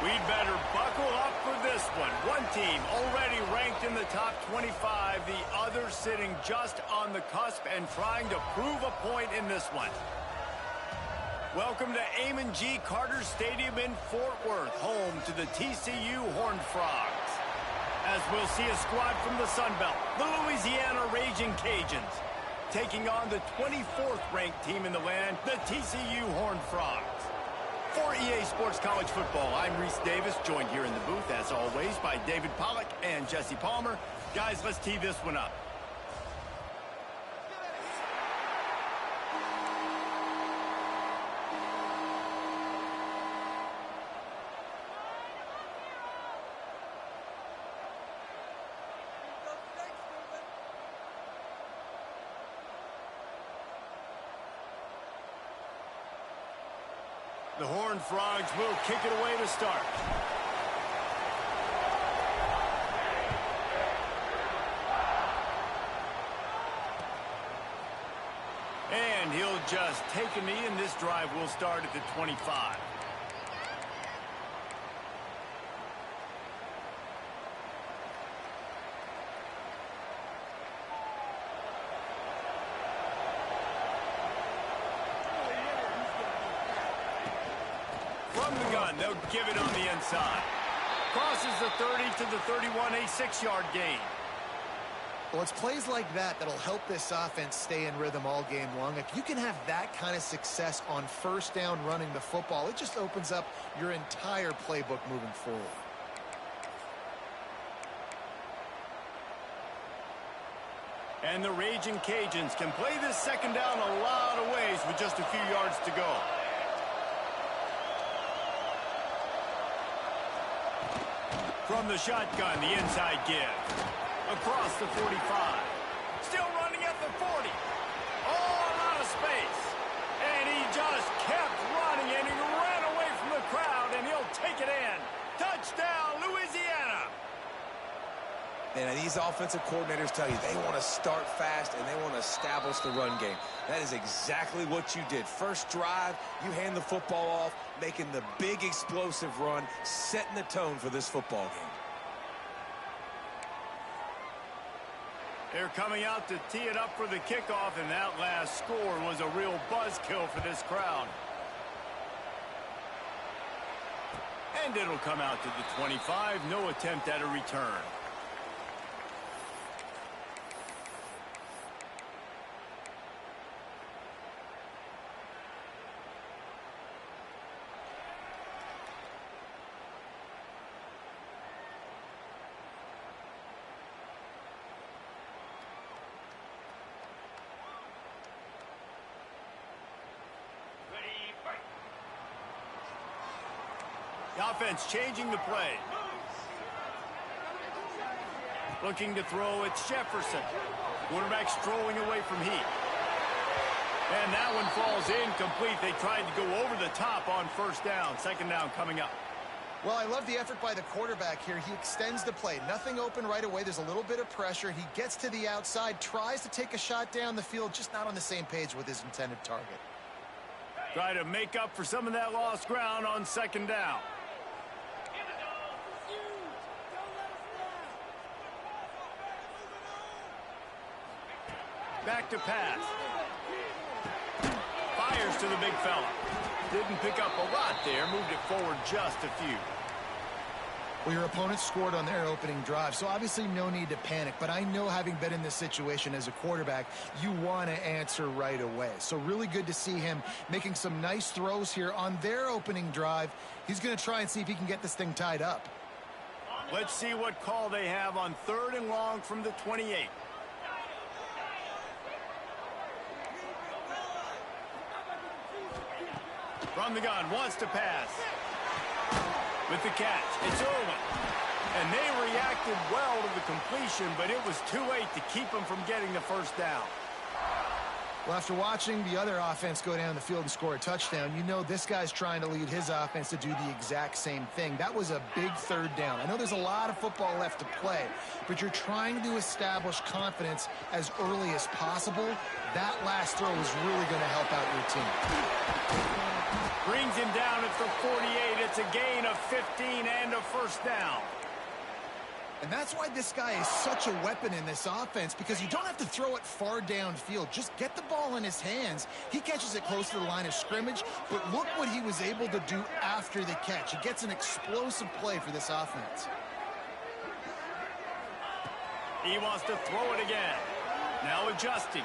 We'd better buckle up for this one. One team already ranked in the top 25, the other sitting just on the cusp and trying to prove a point in this one. Welcome to NGNG Carter Stadium in Fort Worth, home to the TCU Horned Frogs. As we'll see a squad from the Sun Belt, the Louisiana Raging Cajuns, taking on the 24th ranked team in the land, the TCU Horned Frogs. For EA Sports College Football, I'm Reese Davis, joined here in the booth, as always, by David Pollack and Jesse Palmer. Guys, let's tee this one up. The Horned Frogs will kick it away to start. And he'll just take a knee, and this drive will start at the 25. From the gun, they'll give it on the inside. Crosses the 30 to the 31, a 6-yard gain. Well, it's plays like that that'll help this offense stay in rhythm all game long. If you can have that kind of success on first down running the football, it just opens up your entire playbook moving forward. And the Raging Cajuns can play this second down a lot of ways with just a few yards to go. From the shotgun, the inside give. Across the 45. Still running at the 40. Oh, a lot of space. And he just kept running, and he ran away from the crowd, and he'll take it in. Touchdown, Louisiana. And these offensive coordinators tell you they want to start fast and they want to establish the run game. That is exactly what you did. First drive, you hand the football off, making the big explosive run, setting the tone for this football game. They're coming out to tee it up for the kickoff, and that last score was a real buzzkill for this crowd. And it'll come out to the 25, no attempt at a return. The offense changing the play. Looking to throw, it's Jefferson. Quarterback strolling away from heat. And that one falls incomplete. They tried to go over the top on first down. Second down coming up. Well, I love the effort by the quarterback here. He extends the play. Nothing open right away. There's a little bit of pressure. He gets to the outside, tries to take a shot down the field, just not on the same page with his intended target. Try to make up for some of that lost ground on second down. Back to pass. Fires to the big fella. Didn't pick up a lot there. Moved it forward just a few. Well, your opponent scored on their opening drive, so obviously no need to panic. But I know, having been in this situation as a quarterback, you want to answer right away. So really good to see him making some nice throws here on their opening drive. He's going to try and see if he can get this thing tied up. Let's see what call they have on 3rd and long from the 28. From the gun, wants to pass. With the catch, it's Irwin. And they reacted well to the completion, but it was too late to keep them from getting the first down. Well, after watching the other offense go down the field and score a touchdown, you know this guy's trying to lead his offense to do the exact same thing. That was a big 3rd down. I know there's a lot of football left to play, but you're trying to establish confidence as early as possible. That last throw is really going to help out your team. Brings him down at the 48. It's a gain of 15 and a first down. And that's why this guy is such a weapon in this offense, because you don't have to throw it far downfield. Just get the ball in his hands. He catches it close to the line of scrimmage, but look what he was able to do after the catch. He gets an explosive play for this offense. He wants to throw it again. Now adjusting.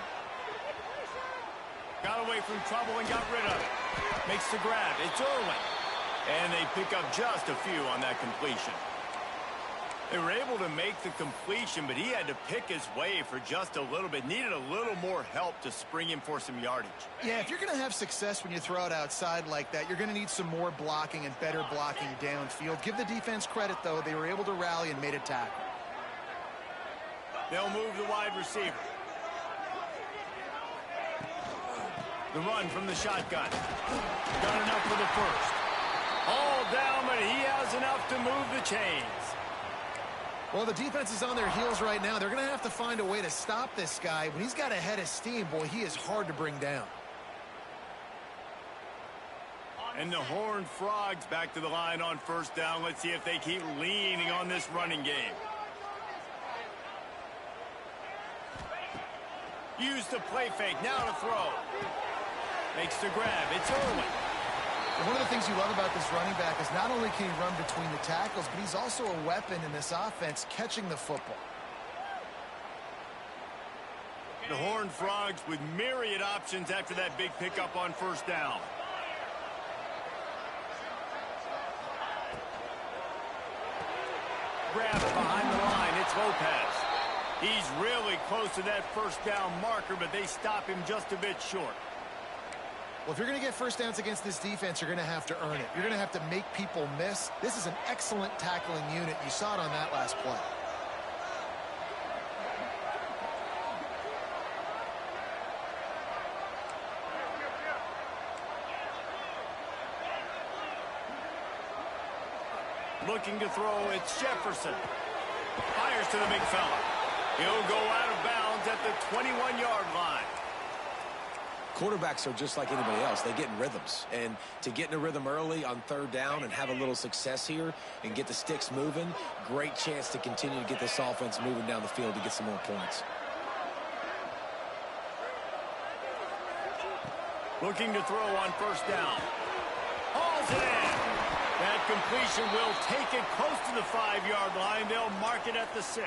Got away from trouble and got rid of it. Makes the grab. It's Irwin. And they pick up just a few on that completion. They were able to make the completion, but he had to pick his way for just a little bit. Needed a little more help to spring him for some yardage. Yeah, if you're going to have success when you throw it outside like that, you're going to need some more blocking and better blocking downfield. Give the defense credit, though. They were able to rally and made a tackle. They'll move the wide receiver. The run from the shotgun. Got enough for the first. All down, but he has enough to move the chains. Well, the defense is on their heels right now. They're going to have to find a way to stop this guy. When he's got a head of steam, boy, he is hard to bring down. And the Horned Frogs back to the line on first down. Let's see if they keep leaning on this running game. Use the play fake. Now to throw. Makes the grab. It's Irwin. And one of the things you love about this running back is not only can he run between the tackles, but he's also a weapon in this offense catching the football. The Horned Frogs with myriad options after that big pickup on first down. Grab behind the line. It's Lopez. He's really close to that first down marker, but they stop him just a bit short. Well, if you're going to get first downs against this defense, you're going to have to earn it. You're going to have to make people miss. This is an excellent tackling unit. You saw it on that last play. Looking to throw, it's Jefferson. Fires to the big fella. He'll go out of bounds at the 21-yard line. Quarterbacks are just like anybody else. They get in rhythms. And to get in a rhythm early on third down and have a little success here and get the sticks moving, great chance to continue to get this offense moving down the field to get some more points. Looking to throw on first down. Hauls it in. That completion will take it close to the 5-yard line. They'll mark it at the 6.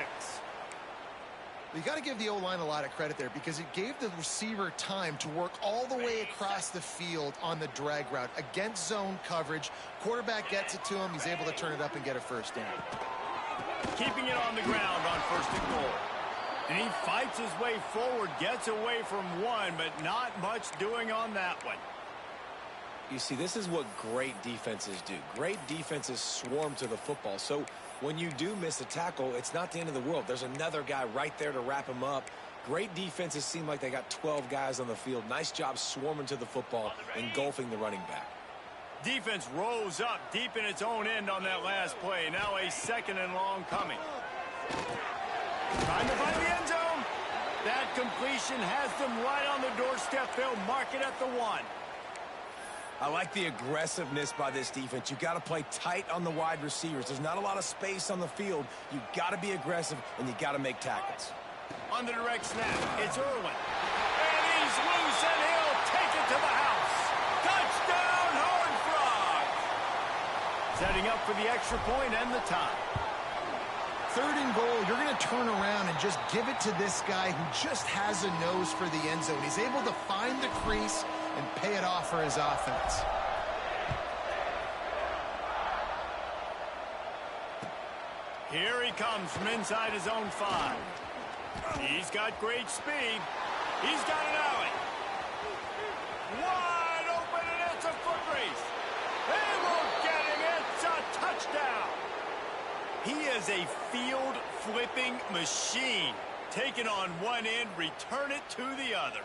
You got to give the O-line a lot of credit there because it gave the receiver time to work all the way across the field on the drag route against zone coverage. Quarterback gets it to him. He's able to turn it up and get a first down. Keeping it on the ground on first and goal. And he fights his way forward, gets away from one, but not much doing on that one. You see, this is what great defenses do. Great defenses swarm to the football. So when you do miss a tackle, it's not the end of the world. There's another guy right there to wrap him up. Great defenses seem like they got 12 guys on the field. Nice job swarming to the football, engulfing the running back. Defense rose up deep in its own end on that last play. Now a second and long coming. Trying to find the end zone. That completion has them right on the doorstep. They'll mark it at the 1. I like the aggressiveness by this defense. You got to play tight on the wide receivers. There's not a lot of space on the field. You got to be aggressive, and you got to make tackles. On the direct snap, it's Irwin. And he's loose, and he'll take it to the house. Touchdown, Horned Frogs! Setting up for the extra point and the tie. Third and goal, you're going to turn around and just give it to this guy who just has a nose for the end zone. He's able to find the crease and pay it off for his offense. Here he comes from inside his own 5. He's got great speed. He's got an alley. Wide open, and it's a foot race. They won't get him. It's a touchdown. He is a field-flipping machine. Take it on one end, return it to the other.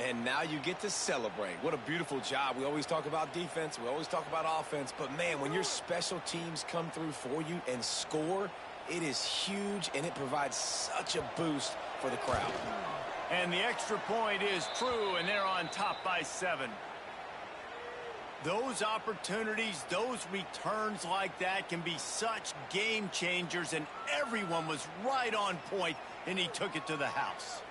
And now you get to celebrate. What a beautiful job. We always talk about defense. We always talk about offense. But, man, when your special teams come through for you and score, it is huge, and it provides such a boost for the crowd. And the extra point is true, and they're on top by 7. Those opportunities, those returns like that can be such game changers, and everyone was right on point, and he took it to the house.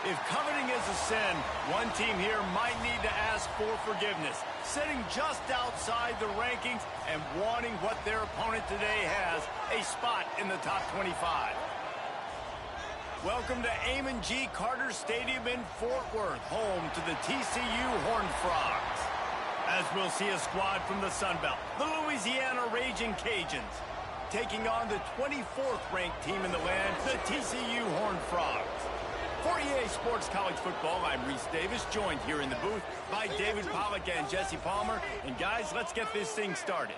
If coveting is a sin, one team here might need to ask for forgiveness, sitting just outside the rankings and wanting what their opponent today has, a spot in the top 25. Welcome to NGNG Carter Stadium in Fort Worth, home to the TCU Horned Frogs. As we'll see a squad from the Sun Belt, the Louisiana Raging Cajuns, taking on the 24th ranked team in the land, the TCU Horned Frogs. For EA Sports College Football, I'm Reese Davis, joined here in the booth by David Pollack and Jesse Palmer. And guys, let's get this thing started.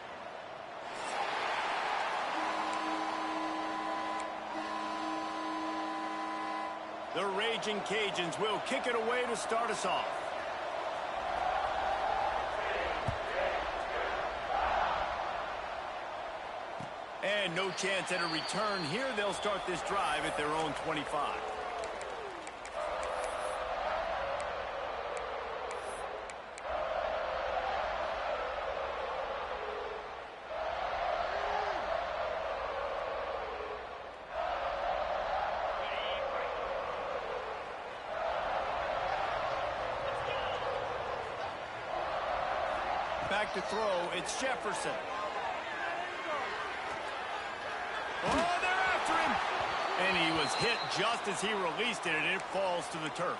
The Raging Cajuns will kick it away to start us off. And no chance at a return here. They'll start this drive at their own 25. Back to throw, it's Jefferson. Oh, they're after him! And he was hit just as he released it, and it falls to the turf.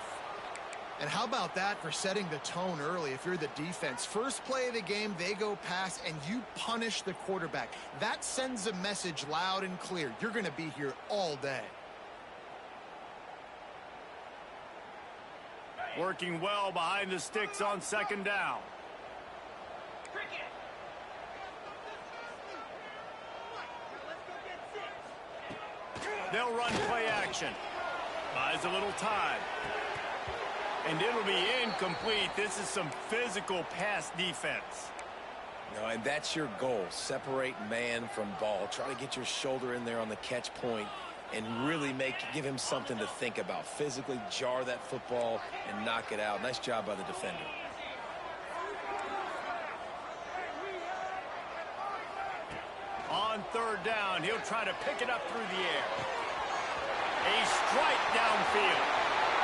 And how about that for setting the tone early if you're the defense? First play of the game, they go pass, and you punish the quarterback. That sends a message loud and clear. You're going to be here all day. Working well behind the sticks on second down. They'll run play action. Buys a little time. And it'll be incomplete. This is some physical pass defense. No, and that's your goal. Separate man from ball. Try to get your shoulder in there on the catch point and really give him something to think about. Physically jar that football and knock it out. Nice job by the defender. On third down, he'll try to pick it up through the air. A strike downfield.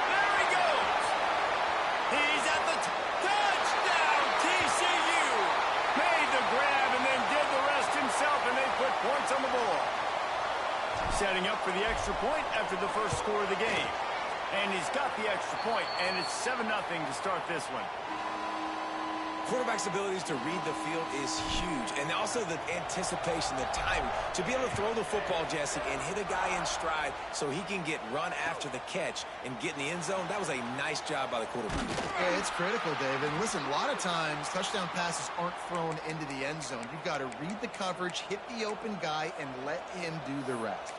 There he goes. He's at the touchdown. TCU made the grab and then did the rest himself, and they put points on the board. Setting up for the extra point after the first score of the game. And he's got the extra point, and it's 7-0 to start this one. Quarterback's abilities to read the field is huge, and also the anticipation, the timing. To be able to throw the football, Jesse, and hit a guy in stride so he can get run after the catch and get in the end zone, that was a nice job by the quarterback. Yeah, it's critical, David. Listen, a lot of times touchdown passes aren't thrown into the end zone. You've got to read the coverage, hit the open guy, and let him do the rest.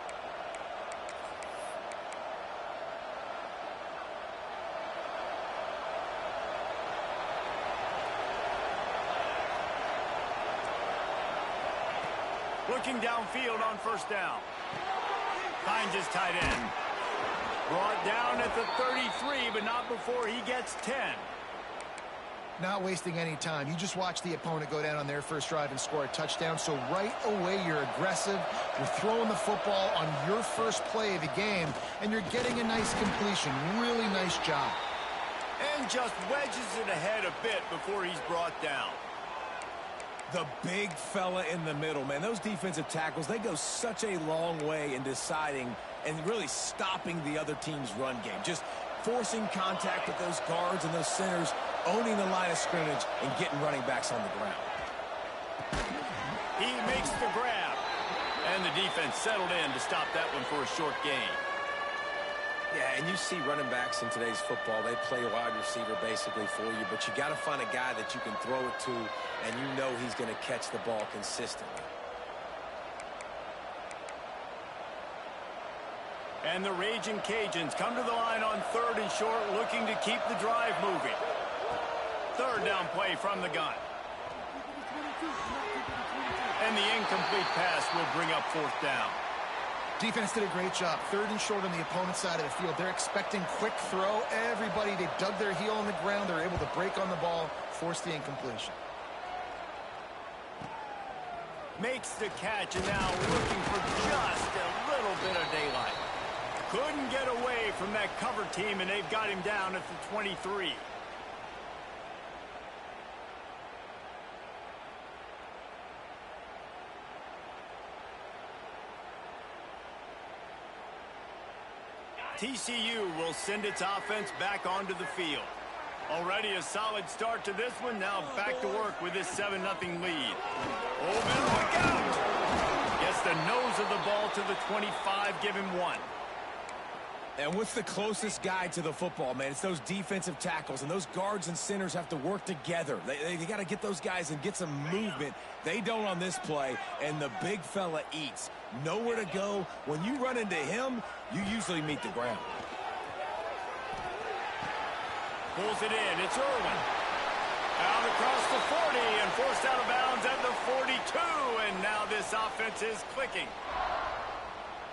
Looking downfield on first down. Finds his tight end. Brought down at the 33, but not before he gets 10. Not wasting any time. You just watch the opponent go down on their first drive and score a touchdown. So right away, you're aggressive. You're throwing the football on your first play of the game, and you're getting a nice completion. Really nice job. And just wedges it ahead a bit before he's brought down. The big fella in the middle, man. Those defensive tackles, they go such a long way in deciding and really stopping the other team's run game. Just forcing contact with those guards and those centers, owning the line of scrimmage, and getting running backs on the ground. He makes the grab. And the defense settled in to stop that one for a short gain. Yeah, and you see running backs in today's football, they play a wide receiver basically for you, but you got to find a guy that you can throw it to, and you know he's going to catch the ball consistently. And the Raging Cajuns come to the line on third and short, looking to keep the drive moving. Third down play from the gun. And the incomplete pass will bring up fourth down. Defense did a great job. Third and short on the opponent's side of the field. They're expecting quick throw. Everybody, they dug their heel on the ground. They're able to break on the ball, force the incompletion. Makes the catch, and now looking for just a little bit of daylight. couldn't get away from that cover team, and they've got him down at the 23. TCU will send its offense back onto the field. Already a solid start to this one. Now back to work with this 7-0 lead. Oh, man, look out! Gets the nose of the ball to the 25, give him 1. And what's the closest guy to the football, man? It's those defensive tackles, and those guards and centers have to work together. They got to get those guys and get some movement. They don't on this play, and the big fella eats. Nowhere to go. When you run into him, you usually meet the ground. Pulls it in. It's Irwin. Out across the 40 and forced out of bounds at the 42, and now this offense is clicking.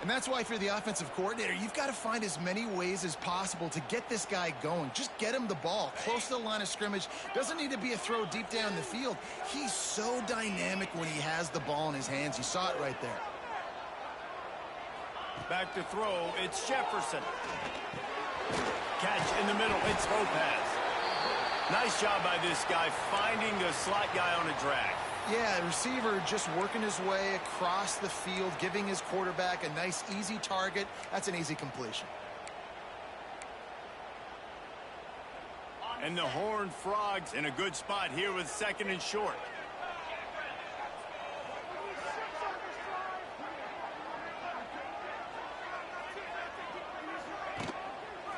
And that's why, if you're the offensive coordinator, you've got to find as many ways as possible to get this guy going. Just get him the ball close to the line of scrimmage. Doesn't need to be a throw deep down the field. He's so dynamic when he has the ball in his hands. You saw it right there. Back to throw. It's Jefferson. Catch in the middle. It's Lopez. Nice job by this guy finding the slot guy on a drag. Yeah, receiver just working his way across the field, giving his quarterback a nice, easy target. That's an easy completion. And the Horned Frogs in a good spot here with 2nd and short.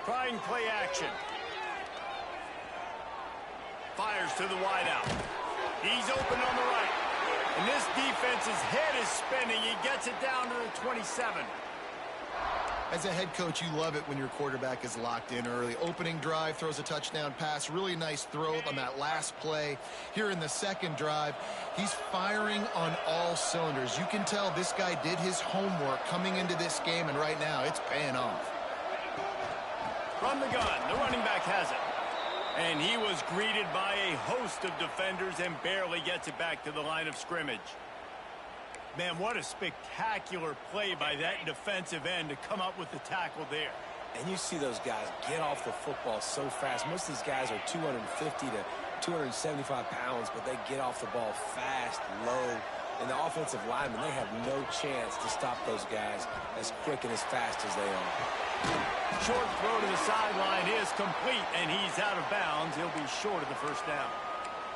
Trying play action. Fires to the wideout. He's open on the right. And this defense's head is spinning. He gets it down to the 27. As a head coach, you love it when your quarterback is locked in early. Opening drive, throws a touchdown pass. Really nice throw on that last play. Here in the 2nd drive, he's firing on all cylinders. You can tell this guy did his homework coming into this game, and right now it's paying off. From the gun, the running back has it. And he was greeted by a host of defenders and barely gets it back to the line of scrimmage. Man, what a spectacular play by that defensive end to come up with the tackle there. And you see those guys get off the football so fast. Most of these guys are 250 to 275 pounds, but they get off the ball fast, low. And the offensive linemen, they have no chance to stop those guys as quick and as fast as they are. Short throw to the sideline is complete, and he's out of bounds. He'll be short of the first down.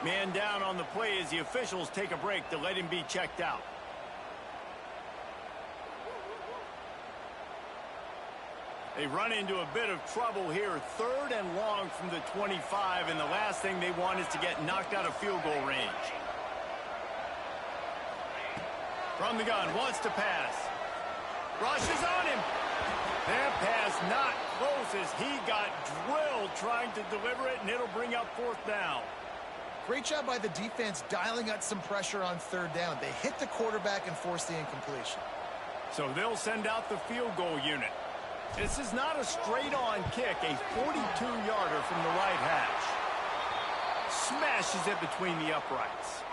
Man down on the play as the officials take a break to let him be checked out. They run into a bit of trouble here. 3rd and long from the 25, and the last thing they want is to get knocked out of field goal range. From the gun, wants to pass. Rushes on him. That pass not close as he got drilled trying to deliver it, and it'll bring up 4th down. Great job by the defense dialing up some pressure on 3rd down. They hit the quarterback and forced the incompletion. So they'll send out the field goal unit. This is not a straight-on kick, a 42-yarder from the right hash. Smashes it between the uprights.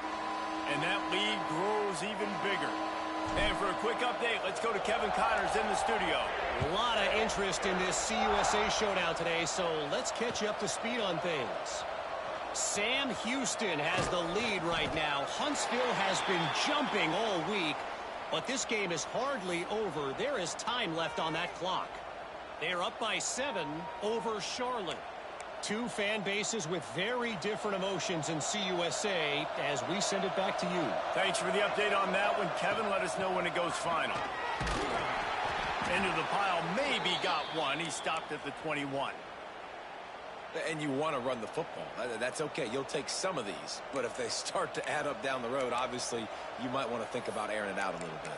And that lead grows even bigger. And for a quick update, let's go to Kevin Connors in the studio. A lot of interest in this CUSA showdown today, so let's catch you up to speed on things. Sam Houston has the lead right now. Huntsville has been jumping all week, but this game is hardly over. There is time left on that clock. They're up by 7 over Charlotte. Two fan bases with very different emotions in CUSA as we send it back to you. Thanks for the update on that one, Kevin. Let us know when it goes final. Into the pile, maybe got one. He stopped at the 21. And you want to run the football. That's okay. You'll take some of these. But if they start to add up down the road, obviously, you might want to think about airing it out a little bit.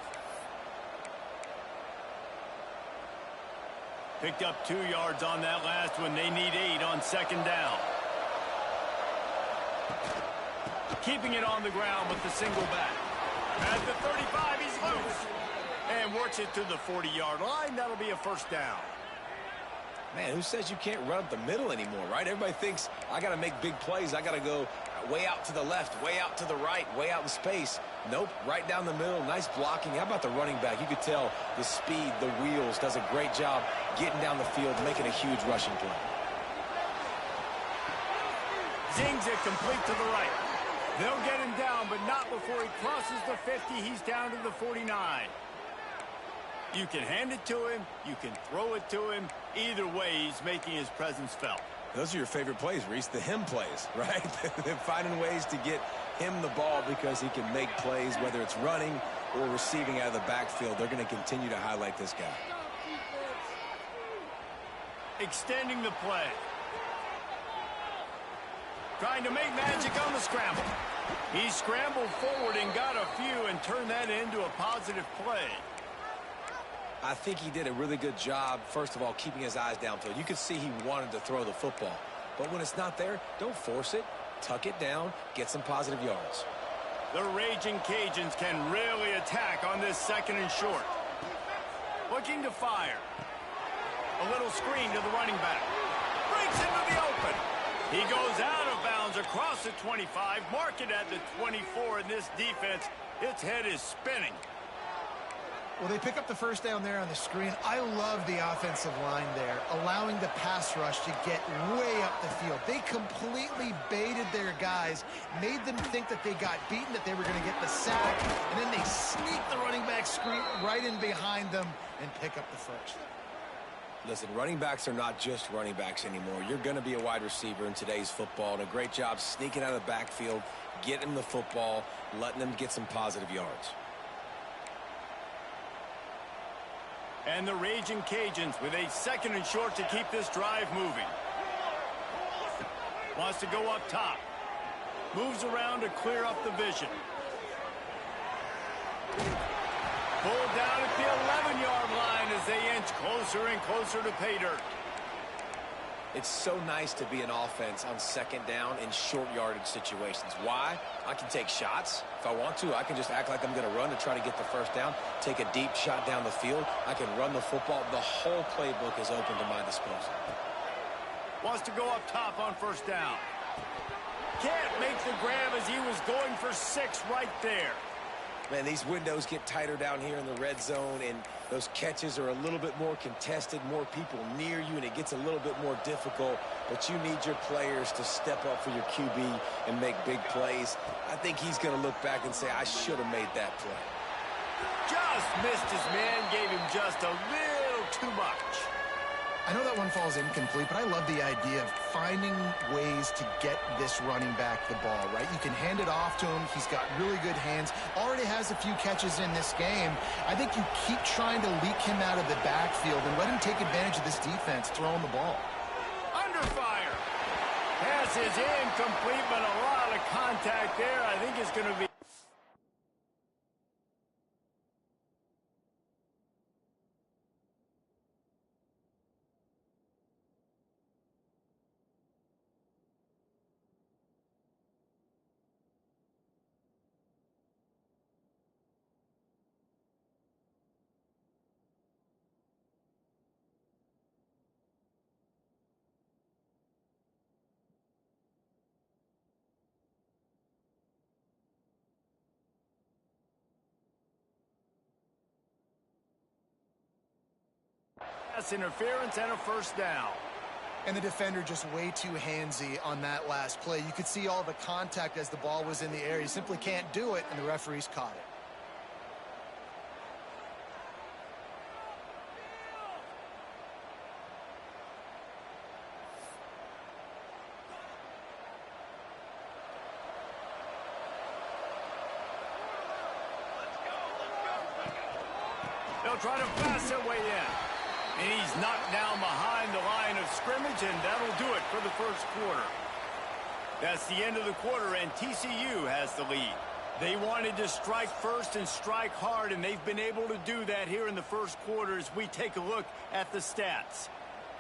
Picked up 2 yards on that last one. They need 8 on 2nd down. Keeping it on the ground with the single back. At the 35, he's loose. And works it to the 40-yard line. That'll be a 1st down. Man, who says you can't run up the middle anymore, right? Everybody thinks, I got to make big plays. I got to go way out to the left, way out to the right, way out in space. Nope, right down the middle. Nice blocking. How about the running back? You could tell the speed, the wheels, does a great job getting down the field, making a huge rushing play. Zings it complete to the right. They'll get him down, but not before he crosses the 50. He's down to the 49. You can hand it to him. You can throw it to him. Either way, he's making his presence felt. Those are your favorite plays, Reese, the him plays, right? They're finding ways to get him the ball because he can make plays, whether it's running or receiving out of the backfield. They're going to continue to highlight this guy. Extending the play. Trying to make magic on the scramble. He scrambled forward and got a few and turned that into a positive play. I think he did a really good job, first of all, keeping his eyes downfield. You could see he wanted to throw the football. But when it's not there, don't force it. Tuck it down. Get some positive yards. The Raging Cajuns can really attack on this 2nd and short. Looking to fire. A little screen to the running back. Breaks into the open. He goes out of bounds across the 25. Mark it at the 24 in this defense. Its head is spinning. Well, they pick up the first down there on the screen. I love the offensive line there, allowing the pass rush to get way up the field. They completely baited their guys, made them think that they got beaten, that they were going to get the sack, and then they sneak the running back screen right in behind them and pick up the first. Listen, running backs are not just running backs anymore. You're going to be a wide receiver in today's football, and a great job sneaking out of the backfield, getting the football, letting them get some positive yards. And the Raging Cajuns with a 2nd and short to keep this drive moving. Wants to go up top. Moves around to clear up the vision. Pulled down at the 11-yard line as they inch closer and closer to pay dirt. It's so nice to be an offense on 2nd down in short yardage situations. Why? I can take shots. If I want to, I can just act like I'm going to run to try to get the first down, take a deep shot down the field. I can run the football. The whole playbook is open to my disposal. Wants to go up top on 1st down. Can't make the grab as he was going for 6 right there. Man, these windows get tighter down here in the red zone, and those catches are a little bit more contested, more people near you, and it gets a little bit more difficult. But you need your players to step up for your QB and make big plays. I think he's going to look back and say, I should have made that play. Just missed his man, gave him just a little too much. I know that one falls incomplete, but I love the idea of finding ways to get this running back the ball, right? You can hand it off to him. He's got really good hands. Already has a few catches in this game. I think you keep trying to leak him out of the backfield and let him take advantage of this defense throwing the ball. Under fire. Pass is incomplete, but a lot of contact there. I think it's going to be. Interference and a 1st down. And the defender just way too handsy on that last play. You could see all the contact as the ball was in the air. He simply can't do it, and the referees caught it. They'll try to pass their way in. And he's knocked down behind the line of scrimmage, and that'll do it for the 1st quarter. That's the end of the quarter, and TCU has the lead. They wanted to strike first and strike hard, and they've been able to do that here in the 1st quarter as we take a look at the stats.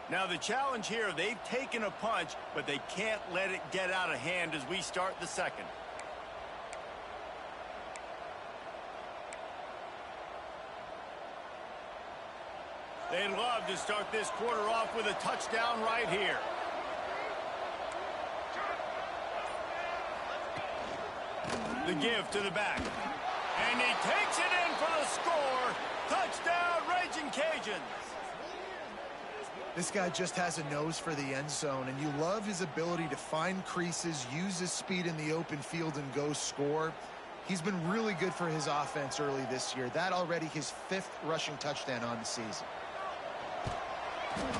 Now, the challenge here, they've taken a punch, but they can't let it get out of hand as we start the 2nd. They'd love to start this quarter off with a touchdown right here. The give to the back. And he takes it in for the score. Touchdown, Raging Cajuns. This guy just has a nose for the end zone, and you love his ability to find creases, use his speed in the open field, and go score. He's been really good for his offense early this year. That already his 5th rushing touchdown on the season.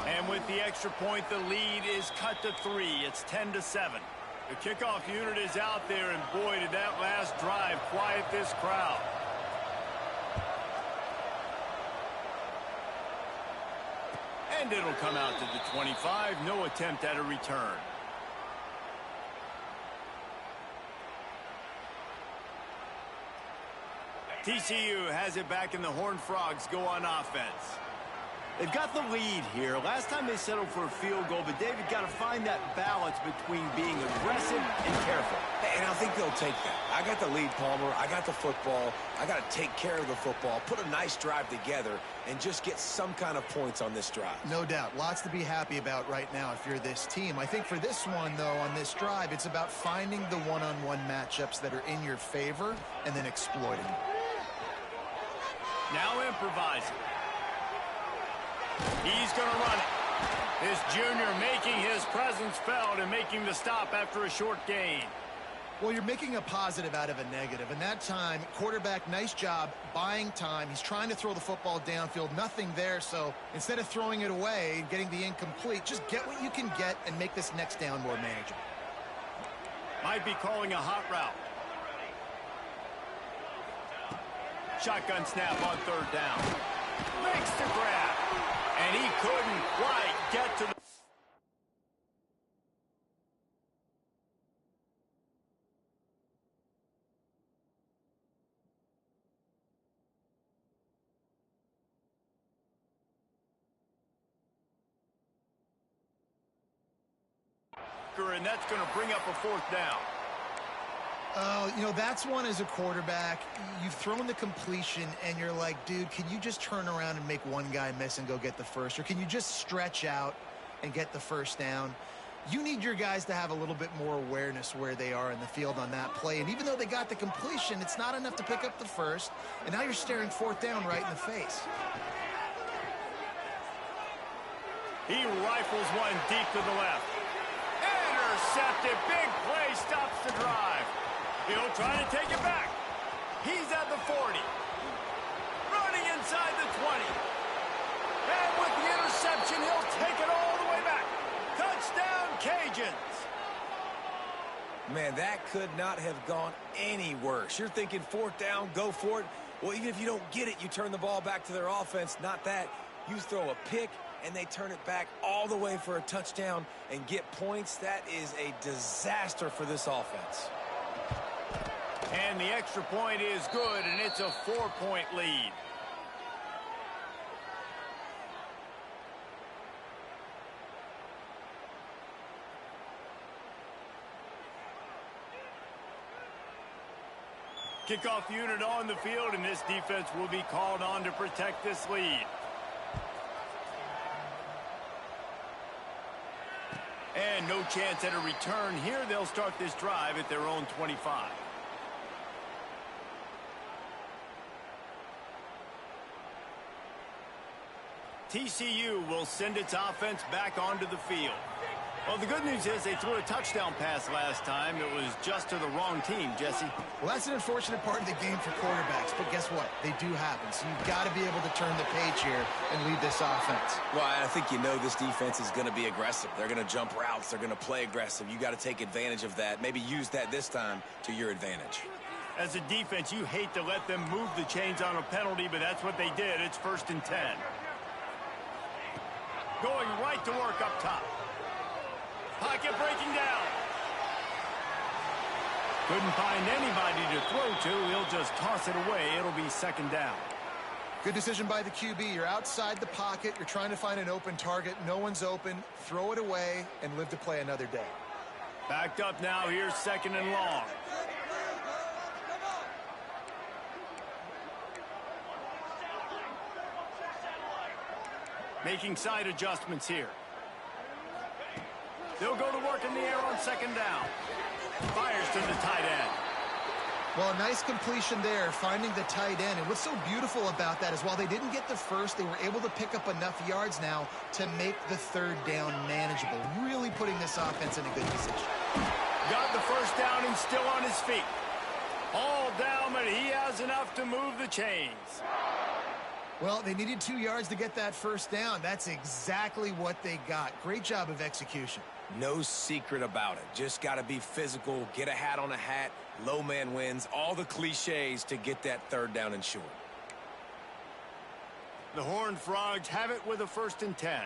And with the extra point, the lead is cut to 3. It's 10-7. The kickoff unit is out there, and boy, did that last drive quiet this crowd. And it'll come out to the 25. No attempt at a return. TCU has it back, and the Horned Frogs go on offense. They've got the lead here. Last time they settled for a field goal, but David got to find that balance between being aggressive and careful. And I think they'll take that. I got the lead, Palmer. I got the football. I got to take care of the football, put a nice drive together, and just get some kind of points on this drive. No doubt. Lots to be happy about right now if you're this team. I think for this one, though, on this drive, it's about finding the one-on-one matchups that are in your favor and then exploiting them. Now improvising. He's going to run it. This junior making his presence felt and making the stop after a short gain. Well, you're making a positive out of a negative. And that time, quarterback, nice job buying time. He's trying to throw the football downfield. Nothing there. So instead of throwing it away and getting the incomplete, just get what you can get and make this next down more manageable. Might be calling a hot route. Shotgun snap on 3rd down. Makes the grab. And he couldn't quite get to the... And that's going to bring up a 4th down. Oh, you know, that's one as a quarterback. You've thrown the completion, and you're like, dude, can you just turn around and make one guy miss and go get the first? Or can you just stretch out and get the first down? You need your guys to have a little bit more awareness where they are in the field on that play. And even though they got the completion, it's not enough to pick up the first. And now you're staring 4th down right in the face. He rifles one deep to the left. Intercepted. Big play stops the drive. He'll try to take it back. He's at the 40. Running inside the 20. And with the interception, he'll take it all the way back. Touchdown, Cajuns. Man, that could not have gone any worse. You're thinking 4th down, go for it. Well, even if you don't get it, you turn the ball back to their offense. Not that. You throw a pick, and they turn it back all the way for a touchdown and get points. That is a disaster for this offense. And the extra point is good, and it's a 4-point lead. Kickoff unit on the field, and this defense will be called on to protect this lead. And no chance at a return here. They'll start this drive at their own 25. TCU will send its offense back onto the field. Well, the good news is they threw a touchdown pass last time. It was just to the wrong team, Jesse. Well, that's an unfortunate part of the game for quarterbacks, but guess what? They do happen. So you've got to be able to turn the page here and lead this offense. Well, I think you know this defense is going to be aggressive. They're going to jump routes. They're going to play aggressive. You got to take advantage of that. Maybe use that this time to your advantage. As a defense, you hate to let them move the chains on a penalty, but that's what they did. It's 1st and 10. Going right to work up top. Pocket breaking down. Couldn't find anybody to throw to. He'll just toss it away. It'll be 2nd down. Good decision by the QB. You're outside the pocket. You're trying to find an open target. No one's open. Throw it away and live to play another day. Backed up now. Here's 2nd and long. Making side adjustments here. They'll go to work in the air on 2nd down. Fires to the tight end. Well, a nice completion there, finding the tight end. And what's so beautiful about that is while they didn't get the first, they were able to pick up enough yards now to make the third down manageable, really putting this offense in a good position. Got the first down and still on his feet. All down, but he has enough to move the chains. Well, they needed 2 yards to get that first down. That's exactly what they got. Great job of execution. No secret about it. Just got to be physical, get a hat on a hat, low man wins, all the cliches to get that third down and short. The Horned Frogs have it with a 1st and 10.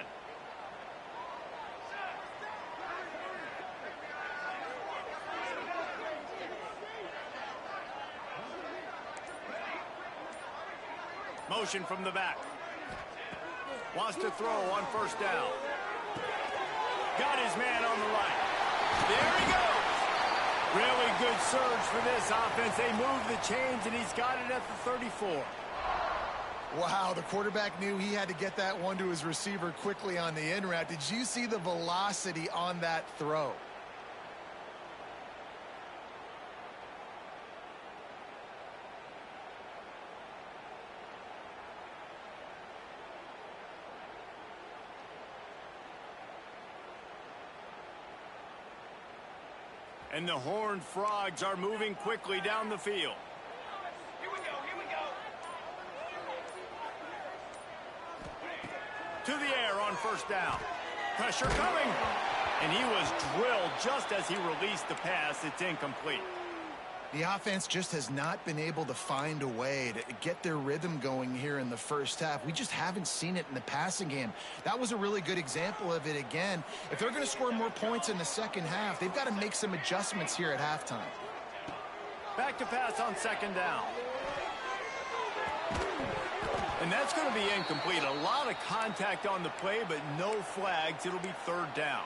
Motion from the back. Wants to throw on 1st down. Got his man on the right. There he goes. Really good surge for this offense. They move the chains, and he's got it at the 34. Wow, the quarterback knew he had to get that one to his receiver quickly on the in route. Did you see the velocity on that throw? And the Horned Frogs are moving quickly down the field. Here we go. To the air on 1st down. Pressure coming. And he was drilled just as he released the pass. It's incomplete. The offense just has not been able to find a way to get their rhythm going here in the first half. We just haven't seen it in the passing game. That was a really good example of it again. If they're going to score more points in the second half, they've got to make some adjustments here at halftime. Back to pass on 2nd down. And that's going to be incomplete. A lot of contact on the play, but no flags. It'll be 3rd down.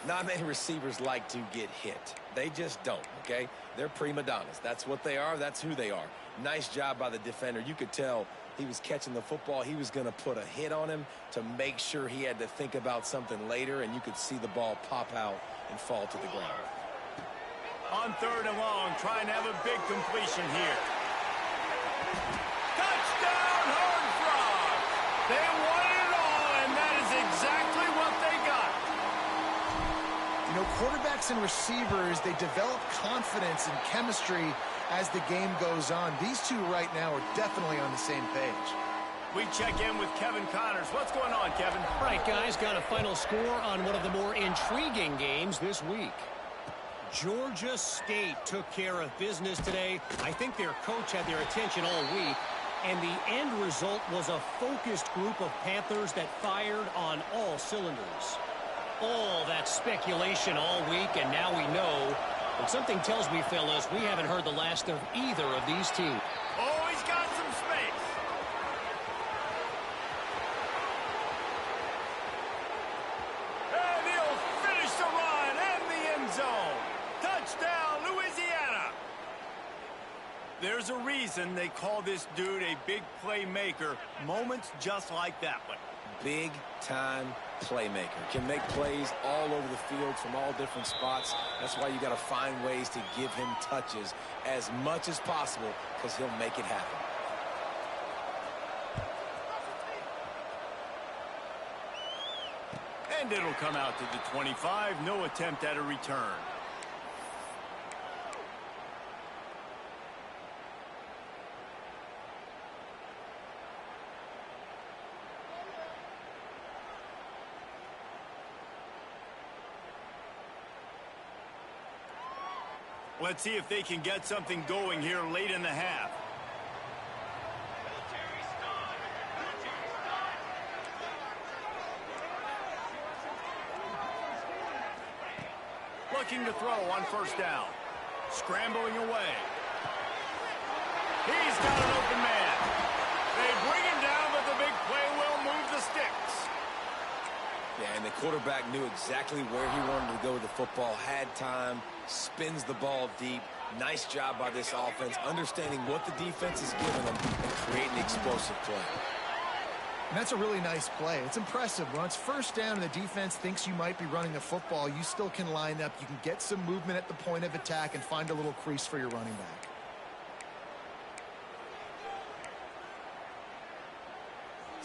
Not many receivers like to get hit. They just don't, okay? They're prima donnas. That's what they are. That's who they are. Nice job by the defender. You could tell he was catching the football. He was going to put a hit on him to make sure he had to think about something later, and you could see the ball pop out and fall to the ground. On 3rd and long, trying to have a big completion here. Touchdown, Horned Frogs! They won it all, and that is exactly what they got. You know, quarterbacks and receivers, they develop confidence and chemistry as the game goes on. These two right now are definitely on the same page. We check in with Kevin Connors. What's going on, Kevin? Right, guys, got a final score on one of the more intriguing games this week. Georgia State took care of business today. I think their coach had their attention all week, and the end result was a focused group of Panthers that fired on all cylinders. All that speculation all week, and now we know. But something tells me, fellas, we haven't heard the last of either of these teams. Oh, he's got some space. And he'll finish the run and the end zone. Touchdown, Louisiana. There's a reason they call this dude a big playmaker. Moments just like that one. Big-time playmaker. Can make plays all over the field from all different spots. That's why you got to find ways to give him touches as much as possible, because he'll make it happen. And it'll come out to the 25. No attempt at a return. Let's see if they can get something going here late in the half. Looking to throw on 1st down. Scrambling away. He's got an open man. They bring him down, but the big play will move the sticks. Yeah, and the quarterback knew exactly where he wanted to go with the football, had time, spins the ball deep. Nice job by this offense, understanding what the defense is giving them and creating explosive play. And that's a really nice play. It's impressive. When it's 1st down and the defense thinks you might be running the football, you still can line up. You can get some movement at the point of attack and find a little crease for your running back.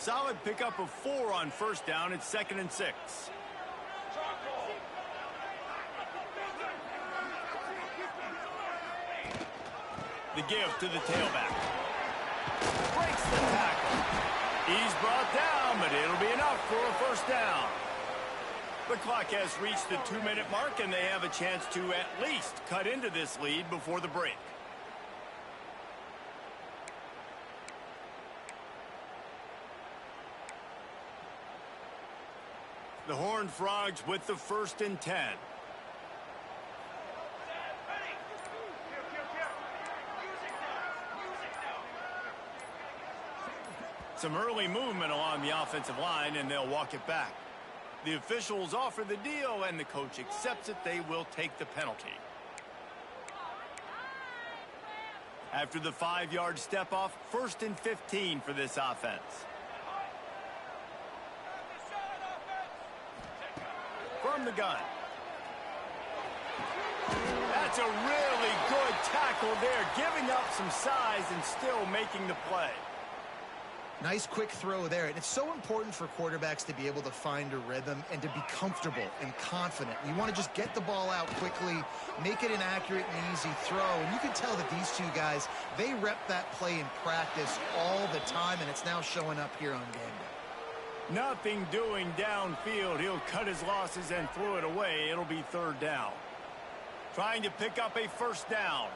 solid pickup of 4 on first down. It's 2nd and 6. The give to the tailback. Breaks the tackle. He's brought down, but it'll be enough for a first down. The clock has reached the 2-minute mark, and they have a chance to at least cut into this lead before the break. The Horned Frogs with the 1st and 10. Some early movement along the offensive line, and they'll walk it back. The officials offer the deal, and the coach accepts it. They will take the penalty. After the 5-yard step-off, 1st and 15 for this offense. From the gun. That's a really good tackle there, giving up some size and still making the play. Nice quick throw there. And it's so important for quarterbacks to be able to find a rhythm and to be comfortable and confident. You want to just get the ball out quickly, make it an accurate and easy throw. And you can tell that these two guys, they rep that play in practice all the time, and it's now showing up here on game day. Nothing doing downfield. He'll cut his losses and throw it away. It'll be 3rd down. Trying to pick up a first down.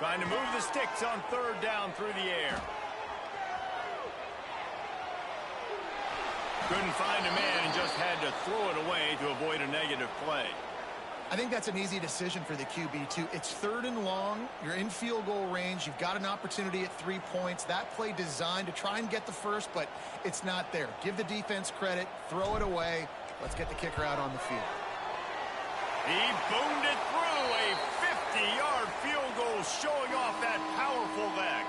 Trying to move the sticks on 3rd down through the air. Couldn't find a man and just had to throw it away to avoid a negative play. I think that's an easy decision for the QB, too. It's 3rd and long. You're in field goal range. You've got an opportunity at 3 points. That play designed to try and get the first, but it's not there. Give the defense credit. Throw it away. Let's get the kicker out on the field. He boomed it through a 50-yard field goal, showing off that powerful leg.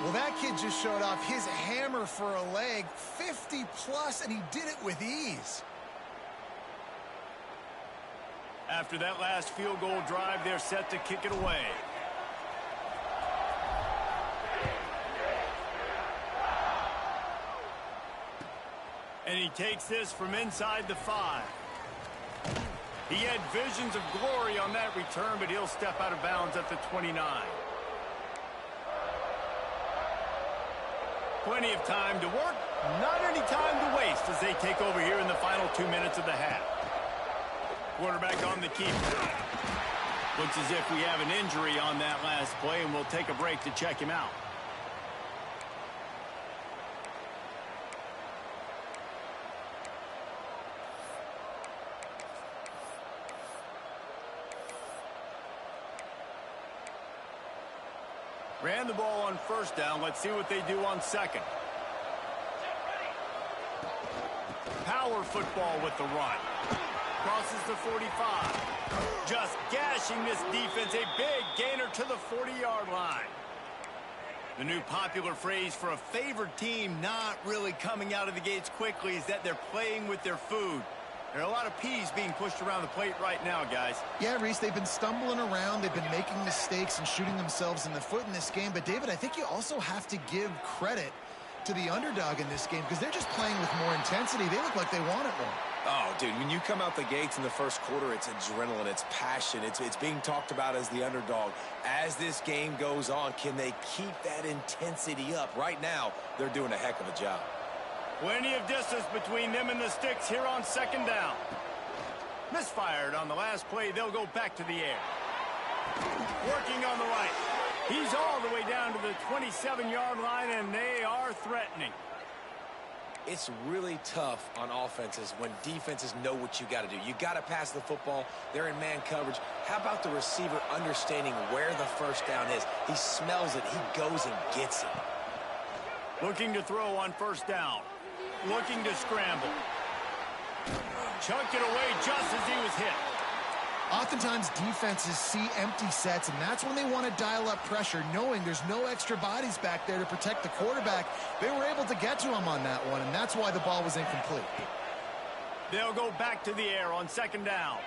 Well, that kid just showed off his hammer for a leg, 50-plus, and he did it with ease. After that last field goal drive, they're set to kick it away. And he takes this from inside the 5. He had visions of glory on that return, but he'll step out of bounds at the 29. Plenty of time to work, not any time to waste as they take over here in the final 2 minutes of the half. Quarterback on the keeper. Looks as if we have an injury on that last play, and we'll take a break to check him out. Ran the ball on first down. Let's see what they do on 2nd. Power football with the run. Crosses the 45. Just gashing this defense. A big gainer to the 40-yard line. The new popular phrase for a favored team not really coming out of the gates quickly is that they're playing with their food. There are a lot of peas being pushed around the plate right now, guys. Yeah, Reese, they've been stumbling around. They've been making mistakes and shooting themselves in the foot in this game. But, David, I think you also have to give credit to the underdog in this game because they're just playing with more intensity. They look like they want it more. Oh, dude, when you come out the gates in the first quarter, it's adrenaline, it's passion, it's being talked about as the underdog. As this game goes on, can they keep that intensity up? Right now, they're doing a heck of a job. Plenty of distance between them and the sticks here on 2nd down. Misfired on the last play. They'll go back to the air. Working on the right. He's all the way down to the 27-yard line, and they are threatening. It's really tough on offenses when defenses know what you got to do. You got to pass the football. They're in man coverage. How about the receiver understanding where the first down is? He smells it. He goes and gets it. Looking to throw on first down. Looking to scramble. Chunked it away just as he was hit. Oftentimes, defenses see empty sets, and that's when they want to dial up pressure, knowing there's no extra bodies back there to protect the quarterback. They were able to get to him on that one, and that's why the ball was incomplete. They'll go back to the air on 2nd down.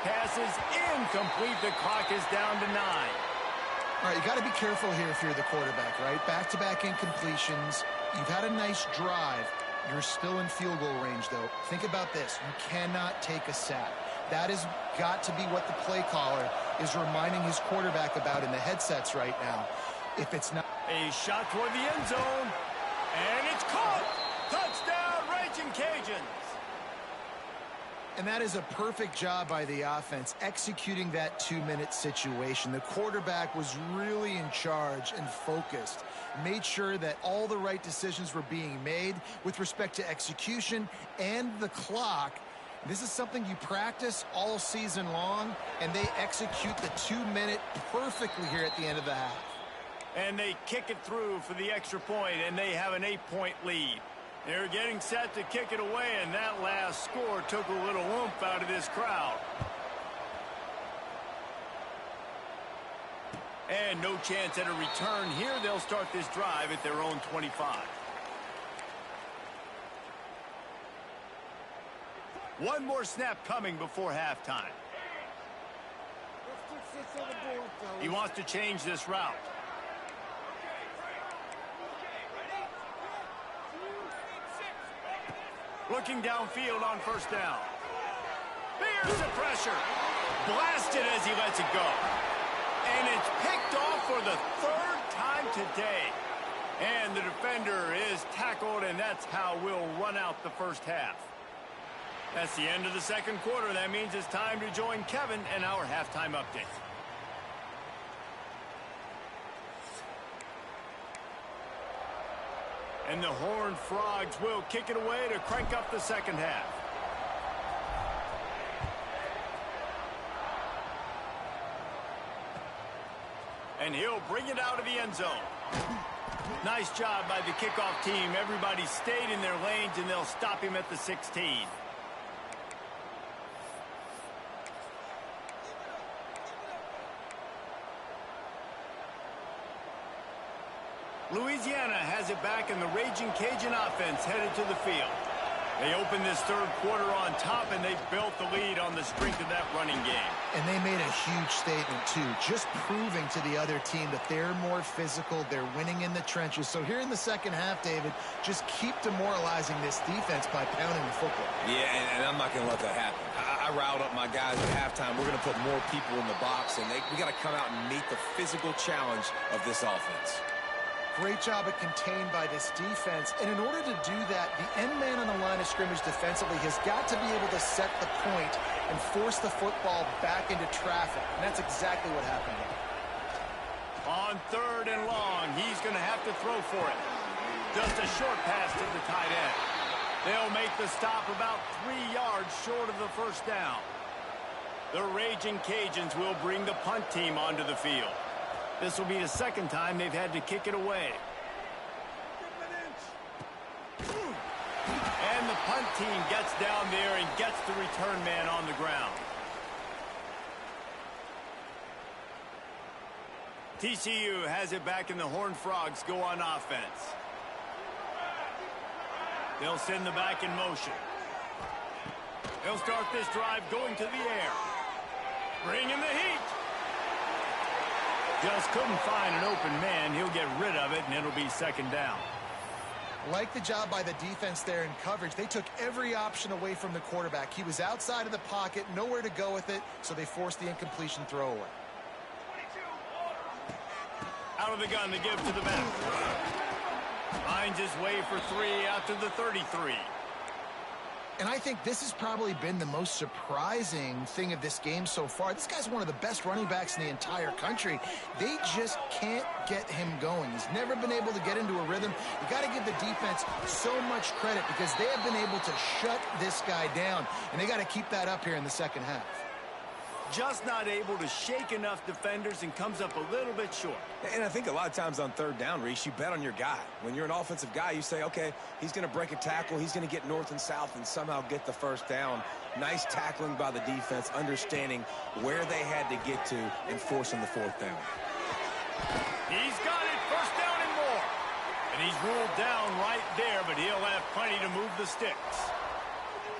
Pass is incomplete. The clock is down to 9. All right, you got to be careful here if you're the quarterback, right? Back-to-back incompletions. You've had a nice drive. You're still in field goal range, though. Think about this. You cannot take a sack. That has got to be what the play caller is reminding his quarterback about in the headsets right now. If it's not... A shot toward the end zone. And it's caught. Touchdown, Raging Cajuns. And that is a perfect job by the offense, executing that 2-minute situation. The quarterback was really in charge and focused, made sure that all the right decisions were being made with respect to execution and the clock. This is something you practice all season long, and they execute the 2-minute perfectly here at the end of the half. And they kick it through for the extra point, and they have an 8-point lead. They're getting set to kick it away, and that last score took a little oomph out of this crowd. And no chance at a return here. They'll start this drive at their own 25. One more snap coming before halftime. He wants to change this route. Looking downfield on first down. Here's the pressure. Blasted as he lets it go. And it's picked off for the third time today. And the defender is tackled, and that's how we'll run out the first half. That's the end of the second quarter. That means it's time to join Kevin and our halftime update. And the Horned Frogs will kick it away to crank up the second half. And he'll bring it out of the end zone. Nice job by the kickoff team. Everybody stayed in their lanes, and they'll stop him at the 16. Louisiana has it back, and the Raging Cajun offense headed to the field. They opened this third quarter on top, and they built the lead on the strength of that running game. And they made a huge statement, too, just proving to the other team that they're more physical, they're winning in the trenches. So here in the second half, David, just keep demoralizing this defense by pounding the football. Yeah, and I'm not going to let that happen. I riled up my guys at halftime. We're going to put more people in the box, and we got to come out and meet the physical challenge of this offense. Great job at contained by this defense. And in order to do that, the end man on the line of scrimmage defensively has got to be able to set the point and force the football back into traffic. And that's exactly what happened here. On third and long, he's going to have to throw for it. Just a short pass to the tight end. They'll make the stop about 3 yards short of the first down. The Raging Cajuns will bring the punt team onto the field. This will be the second time they've had to kick it away. And the punt team gets down there and gets the return man on the ground. TCU has it back, and the Horned Frogs go on offense. They'll send the back in motion. They'll start this drive going to the air. Bringing the heat. Just couldn't find an open man. He'll get rid of it, and it'll be second down. Like the job by the defense there in coverage. They took every option away from the quarterback. He was outside of the pocket, nowhere to go with it, so they forced the incompletion throwaway. Out of the gun to give to the back. Finds his way for 3 out to the 33. And I think this has probably been the most surprising thing of this game so far. This guy's one of the best running backs in the entire country. They just can't get him going. He's never been able to get into a rhythm. You got to give the defense so much credit because they have been able to shut this guy down. And they got to keep that up here in the second half. Just not able to shake enough defenders and comes up a little bit short. And I think a lot of times on third down, Reese, you bet on your guy. When you're an offensive guy, you say, okay, he's going to break a tackle, he's going to get north and south and somehow get the first down. Nice tackling by the defense, understanding where they had to get to and forcing the fourth down. He's got it, first down and more. And he's ruled down right there, but he'll have plenty to move the sticks.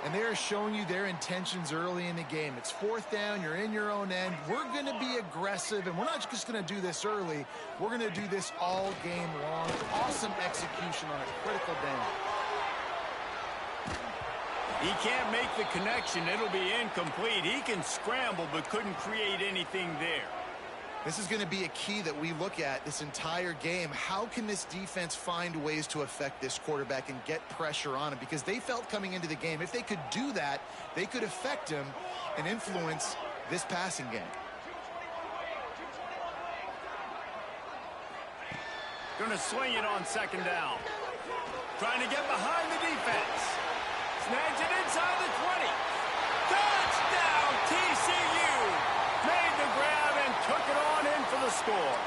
And they are showing you their intentions early in the game. It's fourth down. You're in your own end. We're going to be aggressive, and we're not just going to do this early. We're going to do this all game long. Awesome execution on a critical down. He can't make the connection. It'll be incomplete. He can scramble, but couldn't create anything there. This is going to be a key that we look at this entire game. How can this defense find ways to affect this quarterback and get pressure on him? Because they felt coming into the game, if they could do that, they could affect him and influence this passing game. Going to swing it on second down. Trying to get behind the defense. Snags it inside the 20. Touchdown, TCU! Made the grab and took it on in for the score.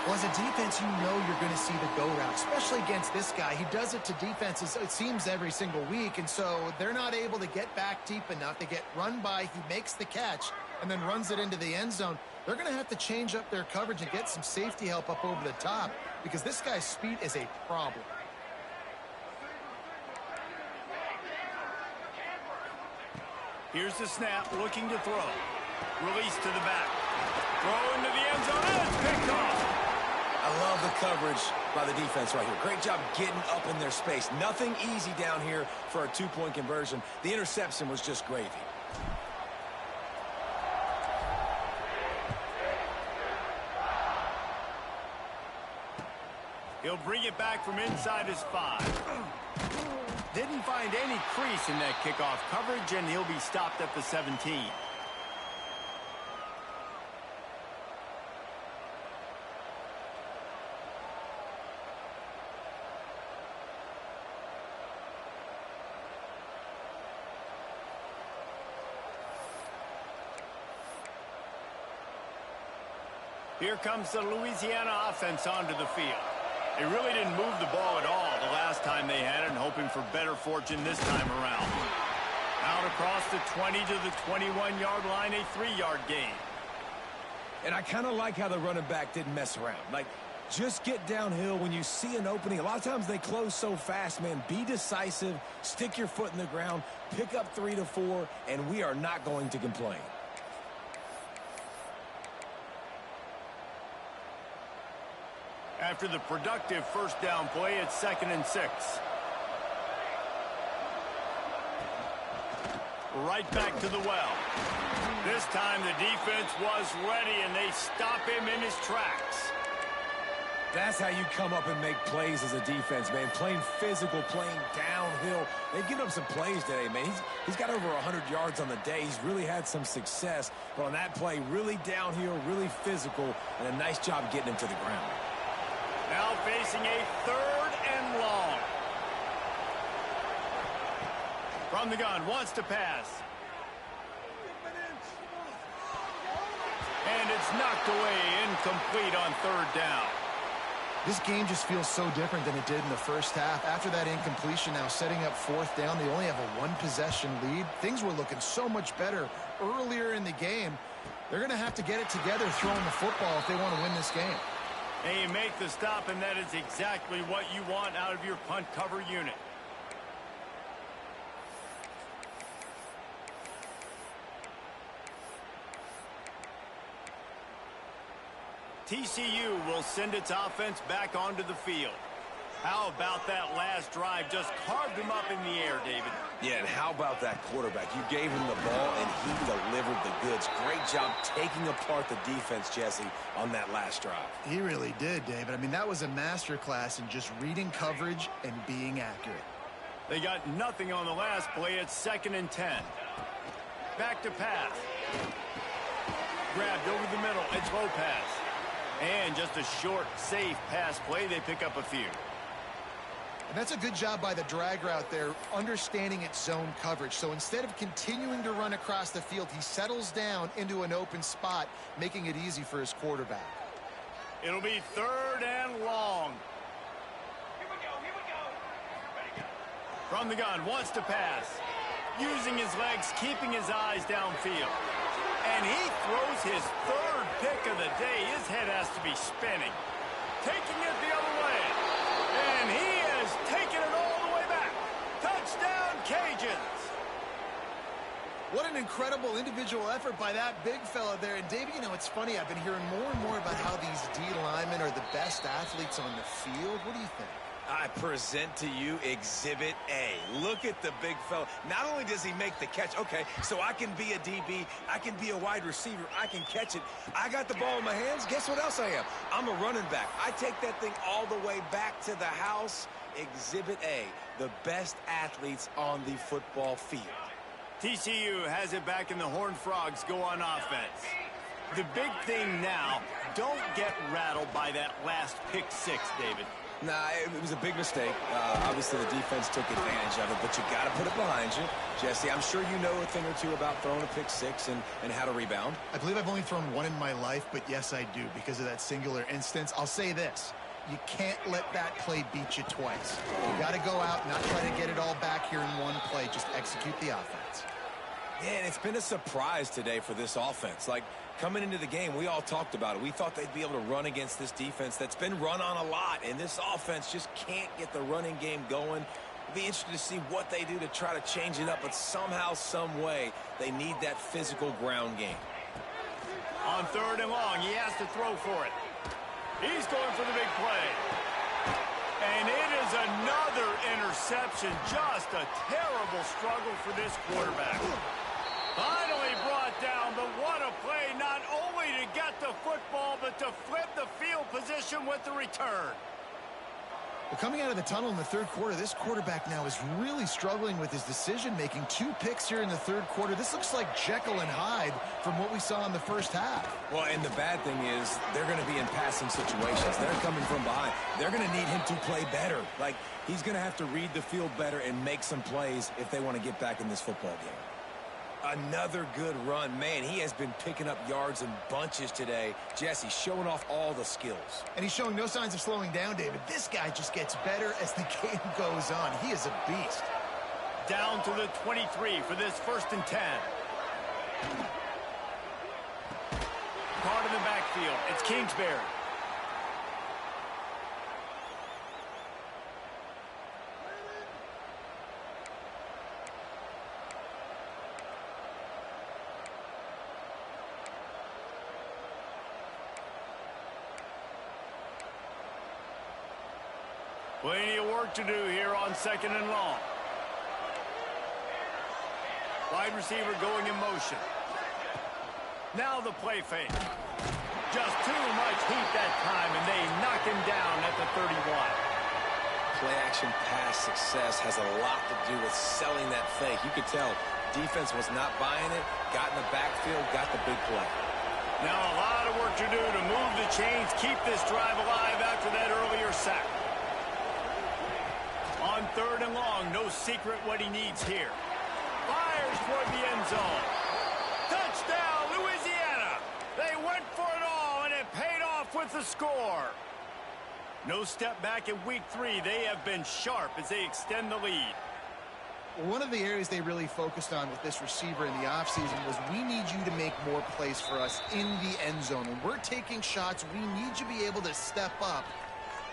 Well, as a defense, you know you're going to see the go route, especially against this guy. He does it to defenses, it seems, every single week, and so they're not able to get back deep enough. They get run by, he makes the catch, and then runs it into the end zone. They're going to have to change up their coverage and get some safety help up over the top because this guy's speed is a problem. Here's the snap, looking to throw. Release to the back. Throw into the end zone, and it's picked off. I love the coverage by the defense right here. Great job getting up in their space. Nothing easy down here for a two-point conversion. The interception was just gravy. He'll bring it back from inside his 5. Didn't find any crease in that kickoff coverage, and he'll be stopped at the 17. Here comes the Louisiana offense onto the field. They really didn't move the ball at all the last time they had it, and hoping for better fortune this time around. Out across the 20 to the 21-yard line, a 3-yard gain. And I kind of like how the running back didn't mess around. Like, just get downhill when you see an opening. A lot of times they close so fast, man. Be decisive, stick your foot in the ground, pick up 3 to 4, and we are not going to complain. After the productive first down play, it's 2nd and 6. Right back to the well. This time the defense was ready, and they stop him in his tracks. That's how you come up and make plays as a defense, man. Playing physical, playing downhill. They've given up some plays today, man. He's got over 100 yards on the day. He's really had some success. But on that play, really downhill, really physical, and a nice job getting him to the ground. Now facing a 3rd and long. From the gun, wants to pass. And it's knocked away, incomplete on 3rd down. This game just feels so different than it did in the first half. After that incompletion, now setting up 4th down, they only have a 1-possession lead. Things were looking so much better earlier in the game. They're going to have to get it together throwing the football if they want to win this game. And you make the stop, and that is exactly what you want out of your punt cover unit. TCU will send its offense back onto the field. How about that last drive? Just carved him up in the air, David. Yeah, and how about that quarterback? You gave him the ball, and he delivered the goods. Great job taking apart the defense, Jesse, on that last drive. He really did, David. I mean, that was a masterclass in just reading coverage and being accurate. They got nothing on the last play. It's 2nd and 10. Back to pass. Grabbed over the middle. It's Lopez. And just a short, safe pass play. They pick up a few. And that's a good job by the drag route there, understanding its zone coverage. So instead of continuing to run across the field, he settles down into an open spot, making it easy for his quarterback. It'll be 3rd and long. Here we go. Ready, go. From the gun, wants to pass. Using his legs, keeping his eyes downfield. And he throws his 3rd pick of the day. His head has to be spinning. Taking it the other way. And he has taken it all the way back. Touchdown, Cajun! What an incredible individual effort by that big fella there. And, Davey, you know, it's funny. I've been hearing more and more about how these D linemen are the best athletes on the field. What do you think? I present to you Exhibit A. Look at the big fella. Not only does he make the catch, okay, so I can be a DB, I can be a wide receiver, I can catch it. I got the ball in my hands. Guess what else I am? I'm a running back. I take that thing all the way back to the house. Exhibit A, the best athletes on the football field. TCU has it back and the Horned Frogs go on offense. The big thing now, don't get rattled by that last pick six, David. Nah, it was a big mistake. Obviously, the defense took advantage of it, but you got to put it behind you. Jesse, I'm sure you know a thing or two about throwing a pick six and how to rebound. I believe I've only thrown one in my life, but yes, I do because of that singular instance. I'll say this. You can't let that play beat you twice. You got to go out, not try to get it all back here in one play. Just execute the offense. Yeah, and it's been a surprise today for this offense. Like, coming into the game, we all talked about it. We thought they'd be able to run against this defense that's been run on a lot, and this offense just can't get the running game going. It'll be interesting to see what they do to try to change it up, but somehow, some way, they need that physical ground game. On 3rd and long, he has to throw for it. He's going for the big play. And it is another interception. Just a terrible struggle for this quarterback. Finally brought down, but what a play, not only to get the football, but to flip the field position with the return. Well, coming out of the tunnel in the 3rd quarter, this quarterback now is really struggling with his decision-making. 2 picks here in the 3rd quarter. This looks like Jekyll and Hyde from what we saw in the 1st half. Well, and the bad thing is they're going to be in passing situations. They're coming from behind. They're going to need him to play better. Like, he's going to have to read the field better and make some plays if they want to get back in this football game. Another good run. Man, he has been picking up yards in bunches today. Jesse showing off all the skills. And he's showing no signs of slowing down, David. This guy just gets better as the game goes on. He is a beast. Down to the 23 for this 1st and 10. Caught in the backfield. It's Kingsbury. Plenty of work to do here on 2nd and long. Wide receiver going in motion. Now the play fake. Just too much heat that time, and they knock him down at the 31. Play action pass success has a lot to do with selling that fake. You could tell defense was not buying it, got in the backfield, got the big play. Now a lot of work to do to move the chains, keep this drive alive after that earlier sack. On 3rd and long, no secret what he needs here. Fires toward the end zone. Touchdown, Louisiana! They went for it all, and it paid off with the score. No step back in week 3. They have been sharp as they extend the lead. One of the areas they really focused on with this receiver in the offseason was we need you to make more plays for us in the end zone. When we're taking shots, we need you to be able to step up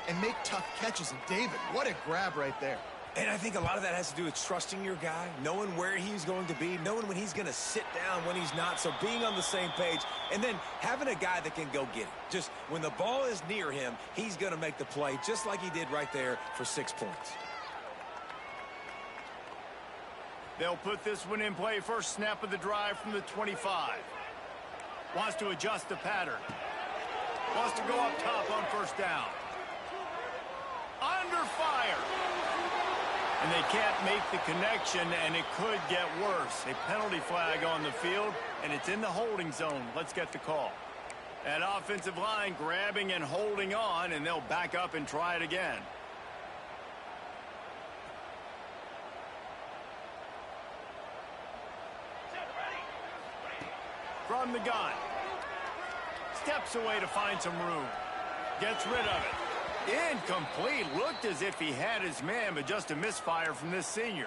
and make tough catches. And David, what a grab right there. And I think a lot of that has to do with trusting your guy, knowing where he's going to be, knowing when he's going to sit down, when he's not. So being on the same page, and then having a guy that can go get it. Just when the ball is near him, he's going to make the play, just like he did right there for 6 points. They'll put this one in play. First snap of the drive from the 25. Wants to adjust the pattern. Wants to go up top on 1st down. Under fire. And they can't make the connection, and it could get worse. A penalty flag on the field, and it's in the holding zone. Let's get the call. That offensive line grabbing and holding on, and they'll back up and try it again. From the gun. Steps away to find some room. Gets rid of it. Incomplete. Looked as if he had his man, but just a misfire from this senior.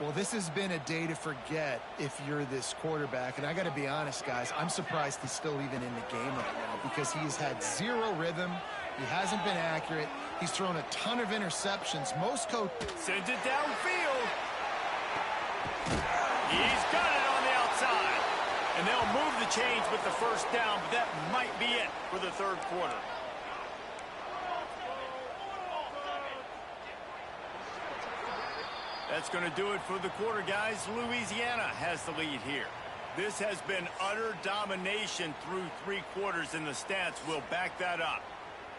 Well, this has been a day to forget if you're this quarterback. And I got to be honest, guys, I'm surprised he's still even in the game right now because he has had 0 rhythm. He hasn't been accurate. He's thrown a ton of interceptions. Most coaches sends it downfield. He's got it on side. And they'll move the chains with the first down, but that might be it for the third quarter. That's going to do it for the quarter, guys. Louisiana has the lead here. This has been utter domination through 3 quarters, and the stats will back that up.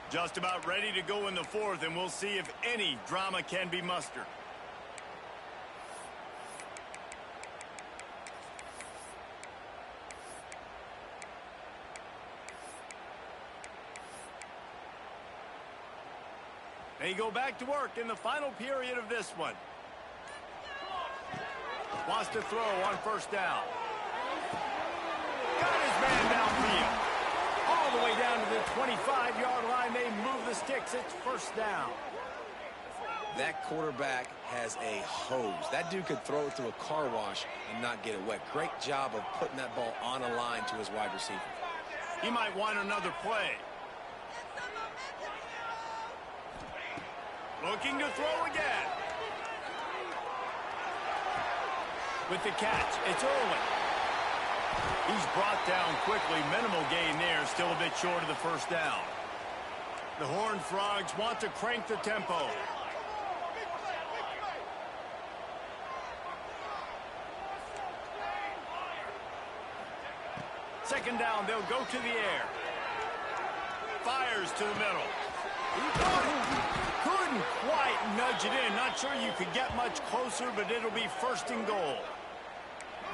Just about ready to go in the fourth, and we'll see if any drama can be mustered. They go back to work in the final period of this one. Wants to throw on first down. Got his man downfield. All the way down to the 25-yard line. They move the sticks. It's first down. That quarterback has a hose. That dude could throw it through a car wash and not get it wet. Great job of putting that ball on a line to his wide receiver. He might want another play. Looking to throw again. With the catch, it's early. He's brought down quickly. Minimal gain there, still a bit short of the first down. The Horned Frogs want to crank the tempo. Second down, they'll go to the air. Fires to the middle. Couldn't quite nudge it in. Not sure you could get much closer, but it'll be first and goal.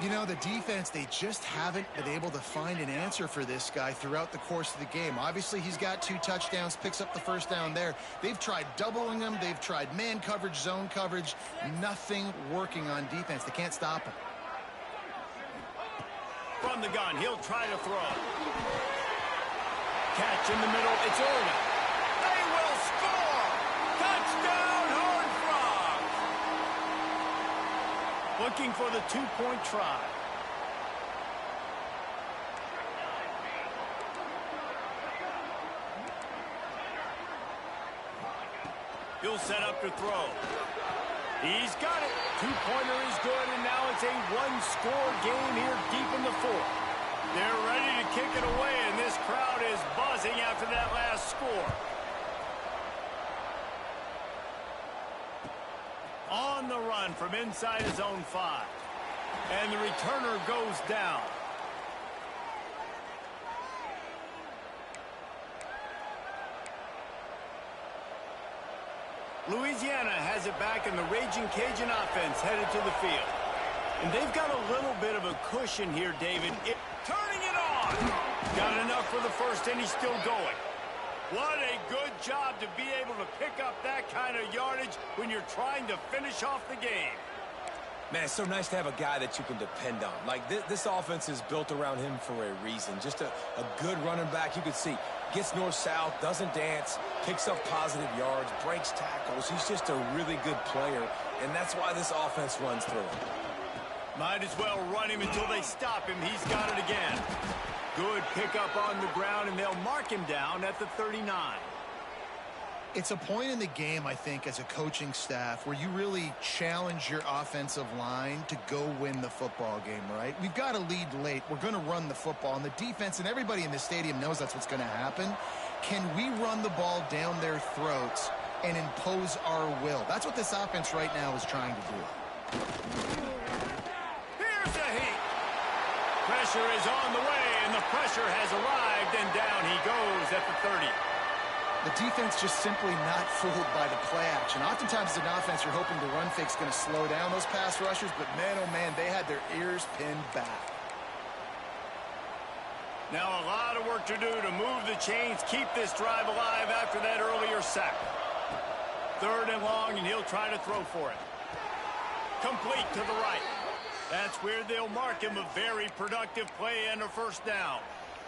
You know, the defense, they just haven't been able to find an answer for this guy throughout the course of the game. Obviously, he's got 2 touchdowns, picks up the first down there. They've tried doubling him. They've tried man coverage, zone coverage. Nothing working on defense. They can't stop him. From the gun, he'll try to throw. Catch in the middle. It's early. They will score! Touchdown, Horned Frogs! Looking for the 2-point try. He'll set up to throw. He's got it. 2-pointer is good, and now it's a 1-score game here deep in the fourth. They're ready to kick it away, and this crowd is buzzing after that last score. On the run from inside his own 5. And the returner goes down. Louisiana has it back, and the Raging Cajun offense headed to the field. And they've got a little bit of a cushion here, David. Turning it on! Got enough for the first, and he's still going. What a good job to be able to pick up that kind of yardage when you're trying to finish off the game. Man, it's so nice to have a guy that you can depend on. Like, this offense is built around him for a reason. Just a good running back. You can see, gets north-south, doesn't dance, picks up positive yards, breaks tackles. He's just a really good player, and that's why this offense runs through him. Might as well run him until they stop him. He's got it again. Good pickup on the ground, and they'll mark him down at the 39. It's a point in the game, I think, as a coaching staff where you really challenge your offensive line to go win the football game, right? We've got to lead late. We're going to run the football, and the defense and everybody in the stadium knows that's what's going to happen. Can we run the ball down their throats and impose our will? That's what this offense right now is trying to do. Here's a heat. Pressure is on the way, and the pressure has arrived, and down he goes at the 30. The defense just simply not fooled by the play action. Oftentimes, as an offense, you're hoping the run fake's going to slow down those pass rushers, but man, oh man, they had their ears pinned back. Now a lot of work to do to move the chains, keep this drive alive after that earlier sack. 3rd and long, and he'll try to throw for it. Complete to the right. That's where they'll mark him. A very productive play and a first down.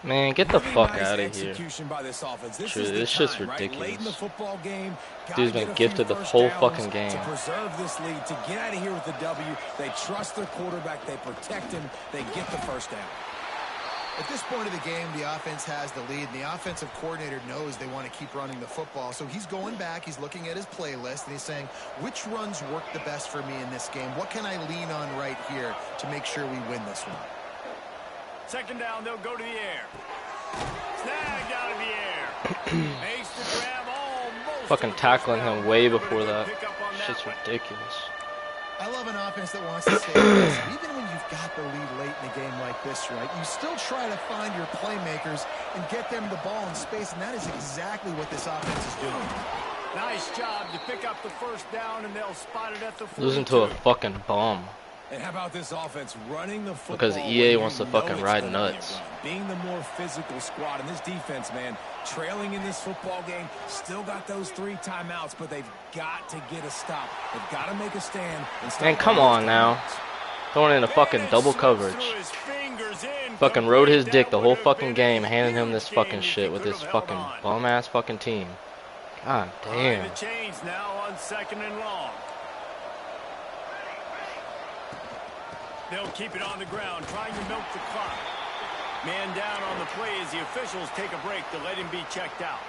Man, get the fuck out of here. Execution by this offense. This It's just right? Late in the ridiculous. football game, Dude's been gifted the whole fucking game. To preserve this lead, to get out of here with the W, they trust their quarterback, they protect him, they get the first down. At this point of the game, the offense has the lead, and the offensive coordinator knows they want to keep running the football. So he's going back, he's looking at his playlist, and he's saying, which runs work the best for me in this game? What can I lean on right here to make sure we win this one? Second down, they'll go to the air. Snagged out of the air. Makes the grab almost. Fucking tackling him way before that. Shit's ridiculous. I love an offense that wants to stay aggressive. Even when you've got the lead late in the game like this, right? You still try to find your playmakers and get them the ball in space, and that is exactly what this offense is doing. Nice job to pick up the first down, and they'll spot it at the 42. Losing to a fucking bum. And how about this offense running the football? Because EA wants to fucking ride nuts. Being the more physical squad, and this defense, man, trailing in this football game, still got those 3 timeouts, but they've got to get a stop. They've got to make a stand. And come on now. Throwing in a fucking double coverage. Fucking rode his dick the whole fucking game, handing him this fucking shit with his fucking bum-ass fucking team. God damn. The chains now on 2nd and long. They'll keep it on the ground, trying to milk the clock. Man down on the play as the officials take a break to let him be checked out.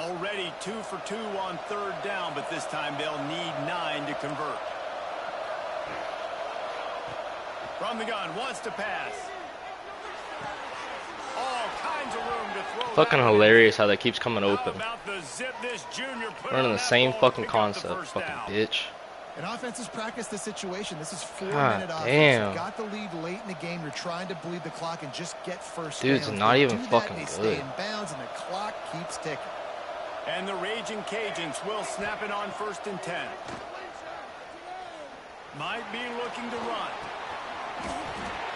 Already 2 for 2 on 3rd down, but this time they'll need 9 to convert. From the gun, wants to pass. All kinds of room to throw. Fucking hilarious how that keeps coming open. Running the same fucking concept, fucking bitch. And offenses practice the situation. This is 4-minute offense. Damn. You got the lead late in the game. You're trying to bleed the clock and just get first Dude's downs. not even Do that, fucking they good. stay in bounds and the clock keeps ticking. And the Raging Cajuns will snap it on 1st and 10. Might be looking to run.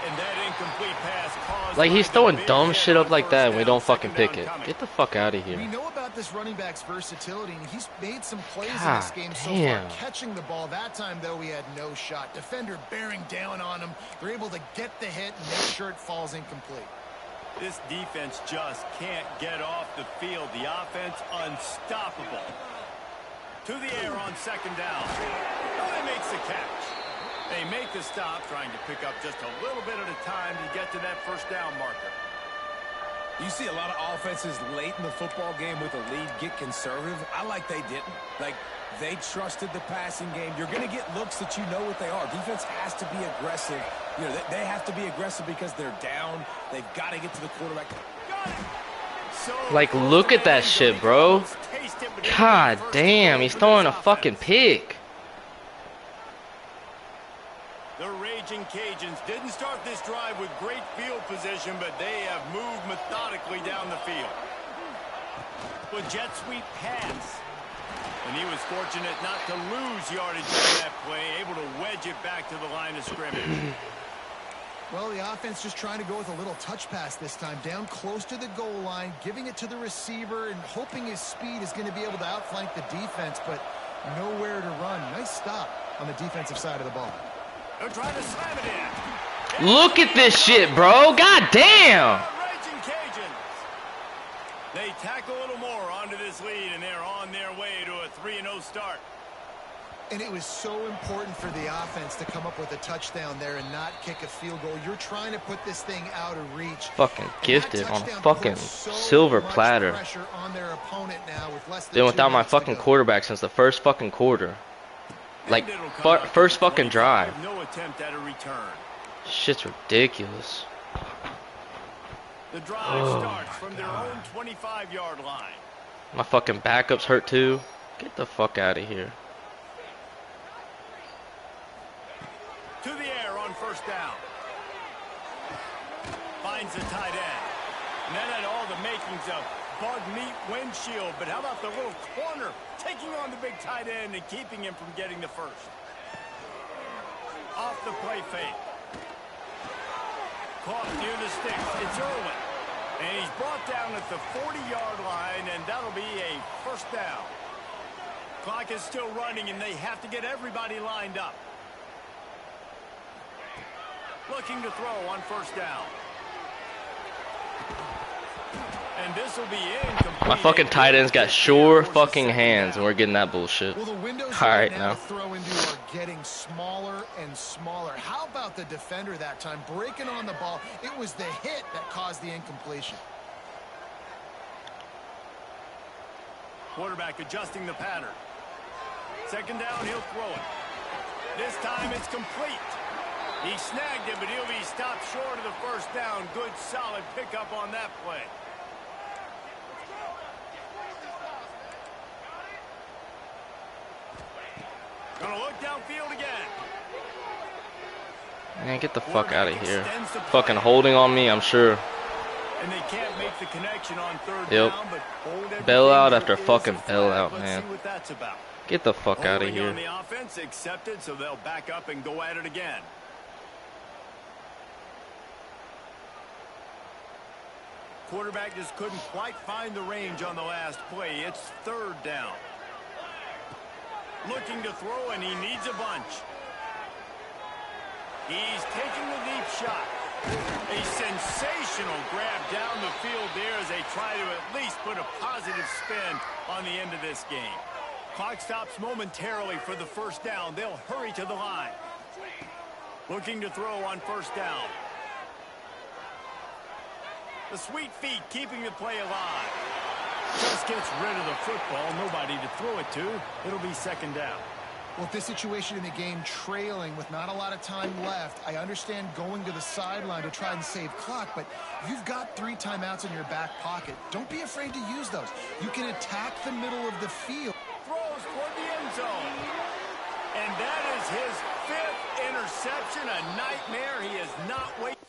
And that incomplete pass caused Like, he's throwing dumb shit up like that and we don't fucking pick it. Get the fuck out of We here. know about this running back's versatility, and he's made some plays in God this game so damn. far. Catching the ball that time, though, he had no shot. Defender bearing down on him. They're able to get the hit and make sure it falls incomplete. This defense just can't get off the field. The offense unstoppable. To the air on 2nd down. He makes the catch. They make the stop, trying to pick up just a little bit at a time to get to that 1st down marker. You see a lot of offenses late in the football game with a lead get conservative. I like they didn't. Like, they trusted the passing game. You're going to get looks that you know what they are. Defense has to be aggressive. You know, they have to be aggressive because they're down. They've got to get to the quarterback. Like, look at that shit, bro. God damn, he's throwing a fucking pick. The Raging Cajuns didn't start this drive with great field position, but they have moved methodically down the field. With jet sweep pass. And he was fortunate not to lose yardage on that play, able to wedge it back to the line of scrimmage. Well, the offense just trying to go with a little touch pass this time, down close to the goal line, giving it to the receiver and hoping his speed is going to be able to outflank the defense, but nowhere to run. Nice stop on the defensive side of the ball. They're trying to slam it in. Look at this shit, bro. God damn. Raging Cajuns. They tack a little more onto this lead, and they're on their way to a 3-0 start. And it was so important for the offense to come up with a touchdown there and not kick a field goal. You're trying to put this thing out of reach. Fucking gifted on fucking silver platter. Been without my fucking quarterback since the first fucking quarter. Like, first fucking drive. No attempt at a return. Shit's ridiculous. The drive starts from their own 25-yard line. My fucking backups hurt too. Get the fuck out of here. To the air on 1st down. Finds the tight end. And that had all the makings of bug meat windshield. But how about the little corner taking on the big tight end and keeping him from getting the first? Off the play fake. Caught near the sticks. It's Irwin. And he's brought down at the 40-yard line, and that'll be a 1st down. Clock is still running, and they have to get everybody lined up. Looking to throw on 1st down. And this will be incomplete. My fucking tight end's got sure fucking hands, and we're getting that bullshit. Well, the windows Alright right now. To throw into are getting smaller and smaller. How about the defender that time breaking on the ball? It was the hit that caused the incompletion. Quarterback adjusting the pattern. Second down, he'll throw it. This time it's complete. He snagged it, but he'll be stopped short of the first down. Good, solid pickup on that play. Gonna look downfield again. Man, get the fuck out of here. Fucking holding on me, I'm sure. And they can't make the connection on third Yep. down, but hold Bailout everything after as is fucking flat. bailout, Let's man. see what that's about. Get the fuck out of Holding on here. the offense accepted, so they'll back up and go at it again. Quarterback just couldn't quite find the range on the last play. It's third down. Looking to throw, and he needs a bunch. He's taking the deep shot. A sensational grab down the field there as they try to at least put a positive spin on the end of this game. Clock stops momentarily for the first down. They'll hurry to the line. Looking to throw on first down. The sweet feet keeping the play alive. Just gets rid of the football. Nobody to throw it to. It'll be second down. Well, this situation in the game, trailing with not a lot of time left, I understand going to the sideline to try and save clock, but you've got 3 timeouts in your back pocket. Don't be afraid to use those. You can attack the middle of the field. Throws toward the end zone. And that is his 5th interception. A nightmare. He is not waiting.